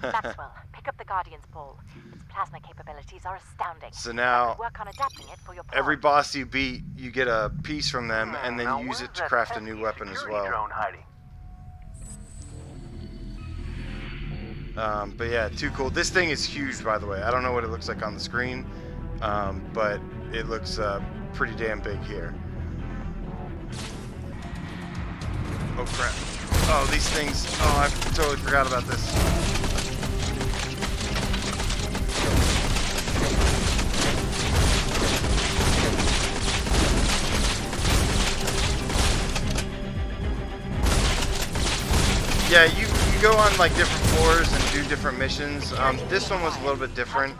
Maxwell, pick up the Guardian's ball. Its plasma capabilities are astounding. So now, Work on adapting it for your pod. every boss you beat, you get a piece from them, and then you use it to craft a new weapon as well. Drone hiding? But yeah, too cool. This thing is huge, by the way. I don't know what it looks like on the screen, but it looks pretty damn big here. Oh crap. Oh, these things. Oh, I totally forgot about this. Yeah, you go on like different floors and do different missions. This one was a little bit different.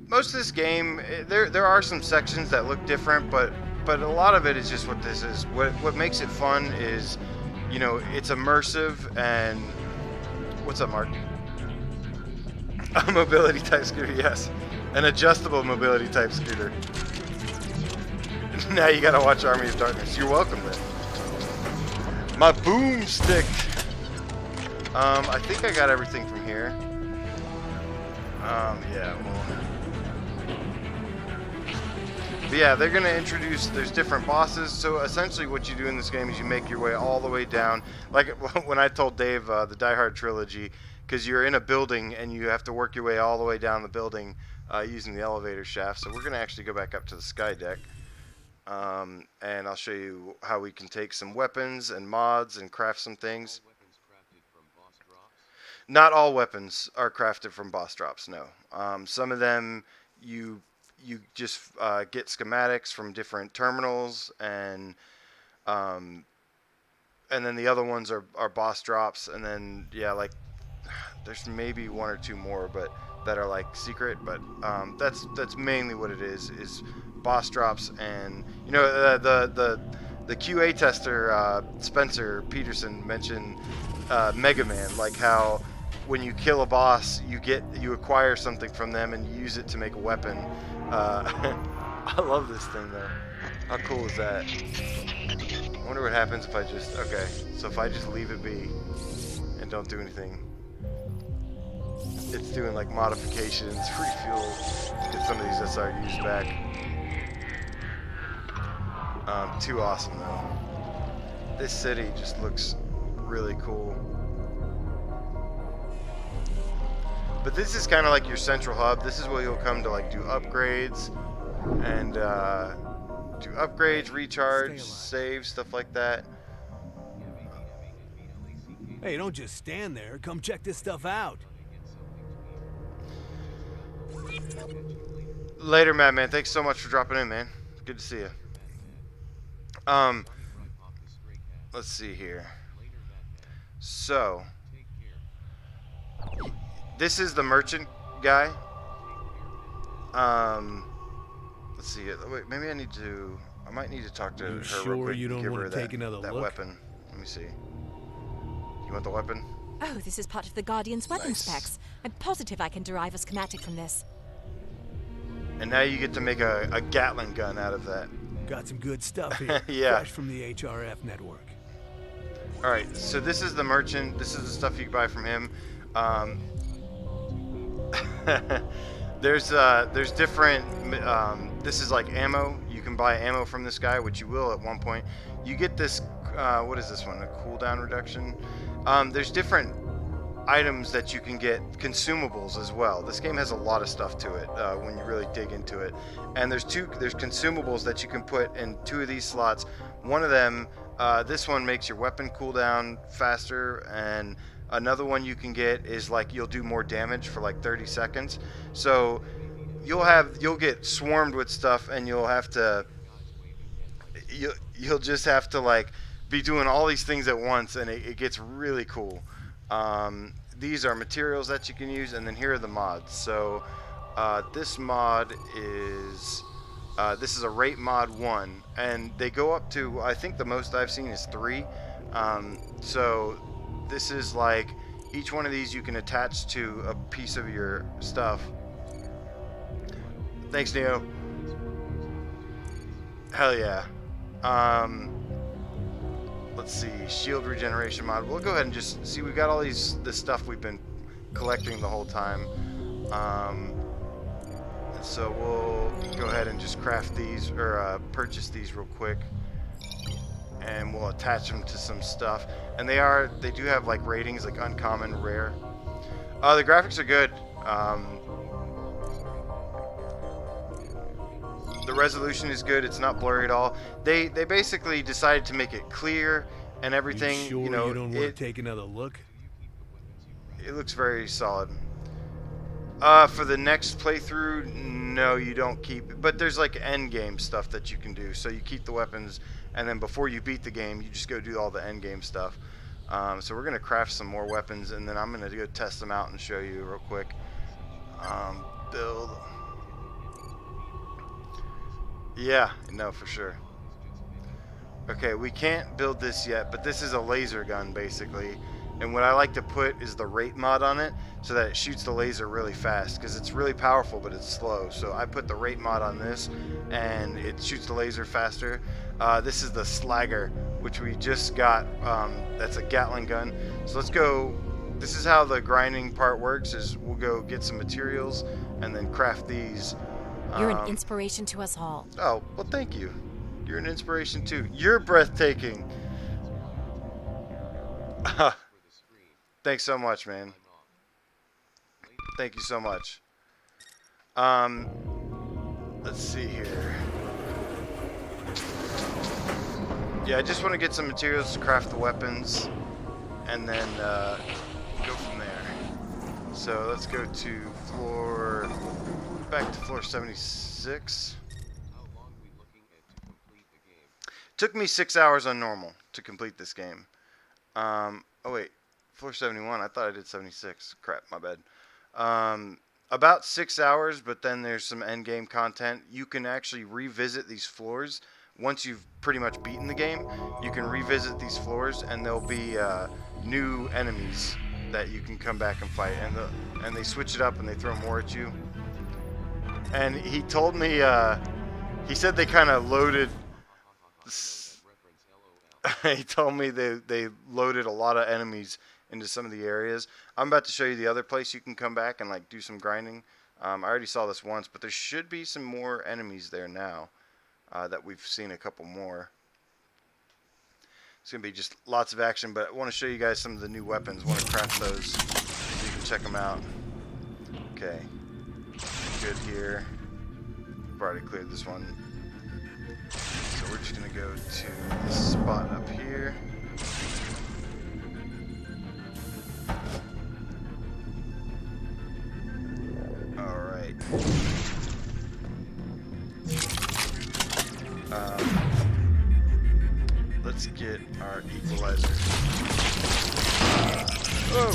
Most of this game, there are some sections that look different, but a lot of it is just what this is. What makes it fun is, you know, it's immersive and what's up, Mark? A mobility type scooter, yes, an adjustable mobility type scooter. Now you gotta watch Army of Darkness. You're welcome, then. My boomstick. I think I got everything from here. Yeah, well. But yeah, they're gonna introduce, there's different bosses. So essentially what you do in this game is you make your way all the way down. Like when I told Dave the Die Hard trilogy, because you're in a building and you have to work your way all the way down the building using the elevator shaft. So we're gonna actually go back up to the sky deck. And I'll show you how we can take some weapons and mods and craft some things. Not all weapons are crafted from boss drops, no. Some of them you just get schematics from different terminals, and then the other ones are boss drops, and then yeah, like there's maybe one or two more, but that are like secret. But that's mainly what it is boss drops. And you know, the QA tester Spencer Peterson mentioned Mega Man, like how when you kill a boss, you acquire something from them and you use it to make a weapon. I love this thing though. How cool is that? I wonder what happens if I just, okay, so if I just leave it be and don't do anything. It's doing like modifications, refuel, get some of these SRUs back. Too awesome though. This city just looks really cool. But this is kind of like your central hub. This is where you'll come to like do upgrades and recharge, save, stuff like that. Hey, don't just stand there. Come check this stuff out. Later, Madman. Thanks so much for dropping in, man. Good to see you. Let's see here. So, this is the merchant guy. Let's see. Wait, maybe I might need to talk to her sure real quick you and don't give want her to take another that look? weapon. Let me see. You want the weapon? Oh, this is part of the Guardian's weapon Nice. specs. I'm positive I can derive a schematic from this. And now you get to make a Gatling gun out of that. Got some good stuff here. Yeah. Fresh from the HRF network. Alright, so this is the merchant. This is the stuff you can buy from him. There's different, this is like ammo. You can buy ammo from this guy, which you will at one point. You get this, what is this one? A cooldown reduction? There's different items that you can get, consumables as well. This game has a lot of stuff to it when you really dig into it. And there's consumables that you can put in 2 of these slots. One of them, this one makes your weapon cooldown faster, and another one you can get is like you'll do more damage for like 30 seconds. So you'll get swarmed with stuff, and you'll just have to like be doing all these things at once, and it gets really cool. These are materials that you can use, and then here are the mods. So this mod is this is a rate mod 1, and they go up to, I think the most I've seen is 3. So this is like each one of these you can attach to a piece of your stuff. Thanks, Neo. Hell yeah. Let's see, shield regeneration mod. We'll go ahead and just see. We've got all this stuff we've been collecting the whole time. So we'll go ahead and just craft these, or purchase these real quick, and we'll attach them to some stuff. And they do have like ratings, like uncommon, rare. The graphics are good. The resolution is good. It's not blurry at all. They basically decided to make it clear and everything. You sure you know, you don't want to take another look? It looks very solid. For the next playthrough, no, you don't keep. But there's like endgame stuff that you can do. So you keep the weapons, and then before you beat the game, you just go do all the endgame stuff. So we're gonna craft some more weapons, and then I'm gonna go test them out and show you real quick. Build. Yeah, no, for sure. Okay, we can't build this yet, but this is a laser gun basically. And what I like to put is the rate mod on it so that it shoots the laser really fast, because it's really powerful but it's slow. So I put the rate mod on this and it shoots the laser faster. This is the Slagger, which we just got. That's a Gatling gun. So let's go. This is how the grinding part works, is we'll go get some materials and then craft these. You're an inspiration to us all. Oh, well, thank you. You're an inspiration too. You're breathtaking. Thanks so much, man. Thank you so much. Let's see here. Yeah, I just want to get some materials to craft the weapons, and then go from there. So let's go to back to floor 76. Took me 6 hours on normal to complete this game. Oh wait, floor 71. I thought I did 76. Crap, my bad. About 6 hours, but then there's some end game content. You can actually revisit these floors once you've pretty much beaten the game. You can revisit these floors, and there'll be new enemies that you can come back and fight. And they switch it up, and they throw more at you. And he told me He said they kind of loaded. He told me they loaded a lot of enemies into some of the areas. I'm about to show you the other place you can come back and like do some grinding. I already saw this once, but there should be some more enemies there now that we've seen a couple more. It's going to be just lots of action, but I want to show you guys some of the new weapons. I want to craft those so you can check them out. Okay. Good here. I've already cleared this one. So we're just going to go to this spot up here. Alright. Let's get our equalizer. Oh!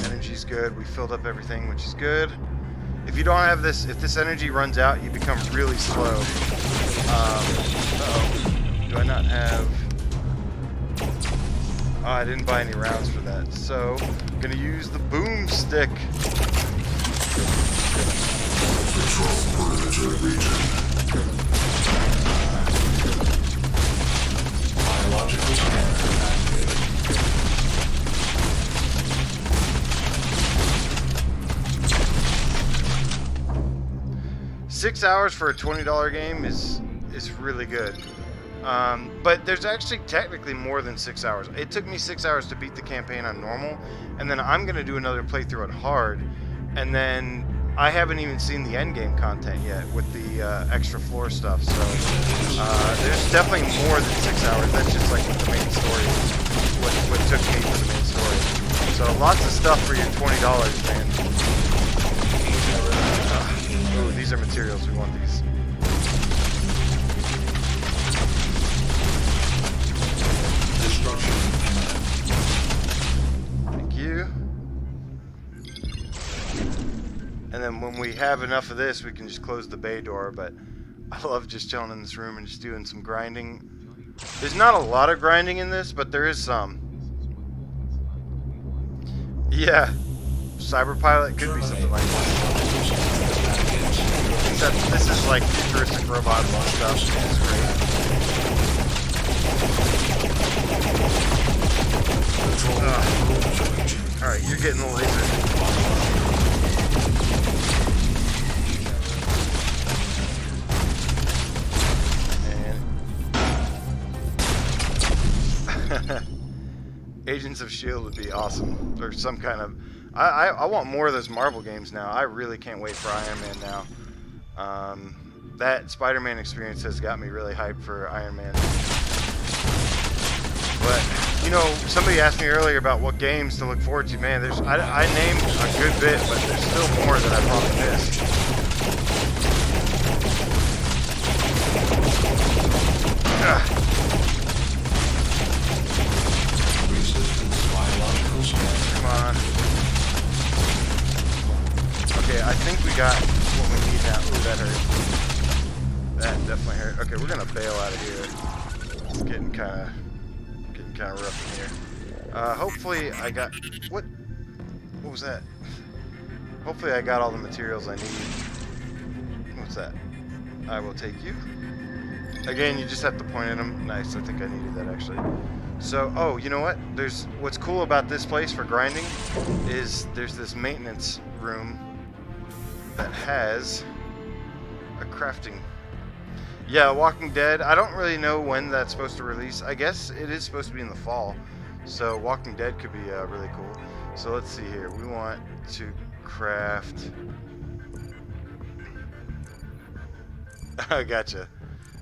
Energy's good. We filled up everything, which is good. If you don't have this, if this energy runs out, you become really slow. Uh-oh. Do I not have... Oh, I didn't buy any rounds for that. So, I'm going to use the boomstick. Control perimeter region. Biological scanner activated. 6 hours for a $20 game is really good. But there's actually technically more than 6 hours. It took me 6 hours to beat the campaign on normal, and then I'm going to do another playthrough on hard, and then I haven't even seen the endgame content yet with the extra floor stuff, so there's definitely more than 6 hours. That's just like the main story, what took me for the main story. So lots of stuff for your $20, man. Oh, these are materials. We want these. Destruction. Thank you. And then when we have enough of this, we can just close the bay door, but I love just chilling in this room and just doing some grinding. There's not a lot of grinding in this, but there is some. Yeah. Cyberpilot could be something like that. Except this is like futuristic robot stuff. It's great. Alright, you're getting the laser. Agents of S.H.I.E.L.D. would be awesome. Or some kind of... I want more of those Marvel games now. I really can't wait for Iron Man now. That Spider-Man experience has got me really hyped for Iron Man. But, you know, somebody asked me earlier about what games to look forward to. Man, I named a good bit, but there's still more that I probably missed. Ugh. Come on. Okay, I think we got what we need now. Ooh, that hurt. That definitely hurt. Okay, we're gonna bail out of here. It's getting kind of rough in here. Hopefully I got... What was that? Hopefully I got all the materials I need. What's that? I will take you. Again, you just have to point at them. Nice, I think I needed that actually. So, oh, you know what? What's cool about this place for grinding is there's this maintenance room that has a crafting. Yeah, Walking Dead. I don't really know when that's supposed to release. I guess it is supposed to be in the fall. So Walking Dead could be really cool. So let's see here. We want to craft... I gotcha.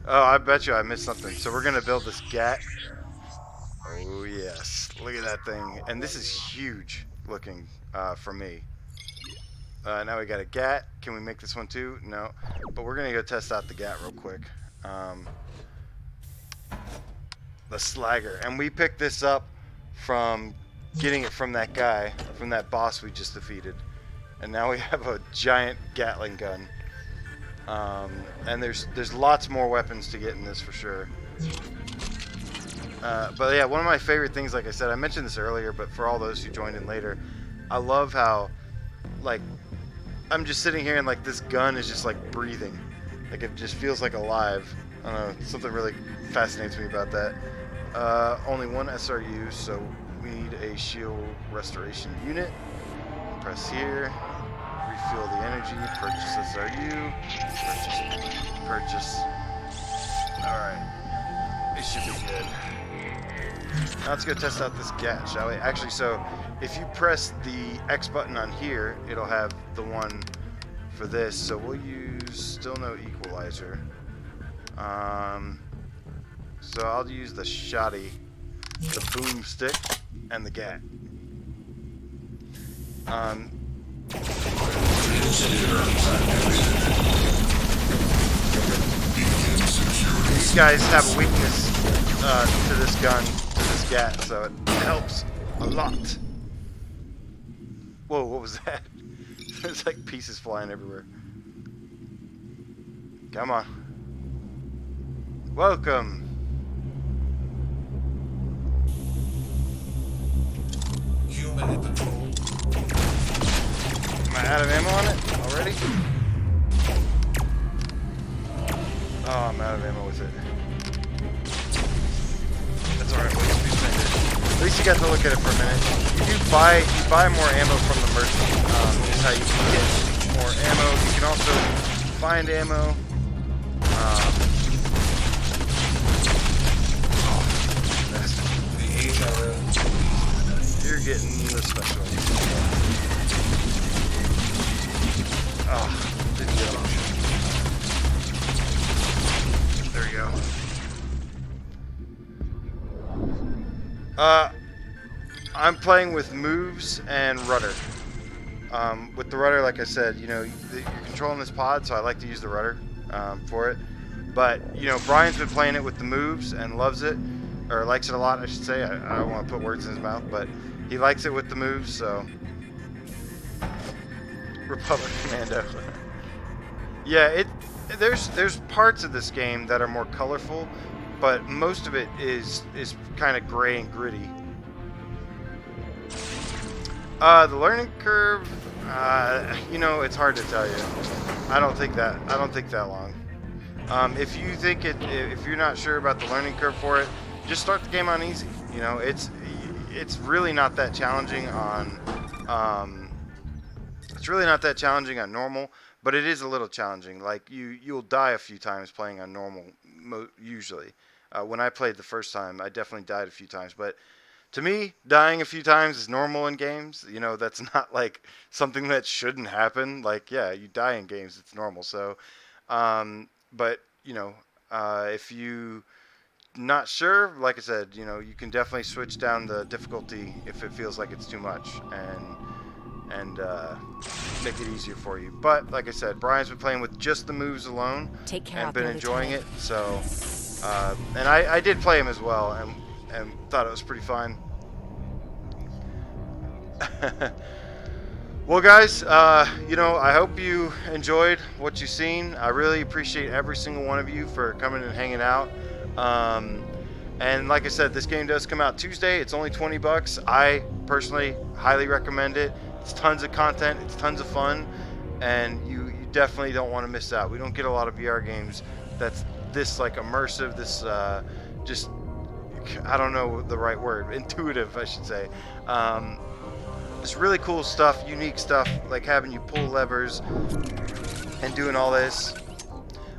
Oh, I bet you I missed something. So we're going to build this GAT. Oh, yes. Look at that thing. And this is huge looking for me. Now we got a GAT. Can we make this one too? No. But we're going to go test out the GAT real quick. The Slagger. And we picked this up from getting it from that guy, from that boss we just defeated. And now we have a giant Gatling gun. And there's lots more weapons to get in this for sure. But yeah, one of my favorite things, like I said, I mentioned this earlier, but for all those who joined in later, I love how, like, I'm just sitting here and like this gun is just like breathing. Like it just feels like alive. I don't know, something really fascinates me about that. Only one SRU, so we need a shield restoration unit. Press here. Refuel the energy. Purchase SRU. Purchase. Alright. It should be good. Now let's go test out this gat, shall we? Actually, so if you press the X button on here, it'll have the one for this. So we'll use still no equalizer. So I'll use the shotty, the boomstick, and the gat. These guys have a weakness to this gun, to this gat, so it helps a lot. Whoa, what was that? There's like pieces flying everywhere. Come on. Welcome. Human in patrol. Am I out of ammo on it already? Oh, I'm out of ammo with it. That's alright, we'll just be spending. At least you got to look at it for a minute. You buy more ammo from the merchant. Is how you can get more ammo. You can also find ammo. You're getting the special. Oh, didn't get it. There you go. I'm playing with moves and rudder. With the rudder, like I said, you know, you're controlling this pod, so I like to use the rudder for it. But, you know, Brian's been playing it with the moves and loves it, or likes it a lot, I should say. I don't want to put words in his mouth, but he likes it with the moves, so. Republic Commando. Yeah, there's parts of this game that are more colorful, but most of it is kind of gray and gritty. The learning curve, you know, it's hard to tell you. I don't think that long. If you think if you're not sure about the learning curve for it, just start the game on easy. You know, it's really not that challenging on normal, but it is a little challenging. Like you'll die a few times playing on normal usually. When I played the first time, I definitely died a few times, but to me, dying a few times is normal in games. You know, that's not like something that shouldn't happen. Like, yeah, you die in games, it's normal. So, but you know, if you not sure, like I said, you know, you can definitely switch down the difficulty if it feels like it's too much, and make it easier for you. But like I said, Brian's been playing with just the moves alone and been enjoying it. So, and I did play him as well, and thought it was pretty fun. Well, guys, you know, I hope you enjoyed what you've seen. I really appreciate every single one of you for coming and hanging out. And like I said, this game does come out Tuesday. It's only $20. I personally highly recommend it. It's tons of content. It's tons of fun, and you definitely don't want to miss out. We don't get a lot of VR games that's this like immersive, this just, I don't know the right word, intuitive, I should say. It's really cool stuff, unique stuff, like having you pull levers and doing all this.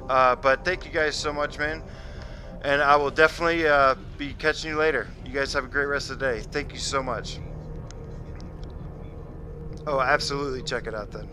But thank you guys so much, man. And I will definitely be catching you later. You guys have a great rest of the day. Thank you so much. Oh, absolutely check it out then.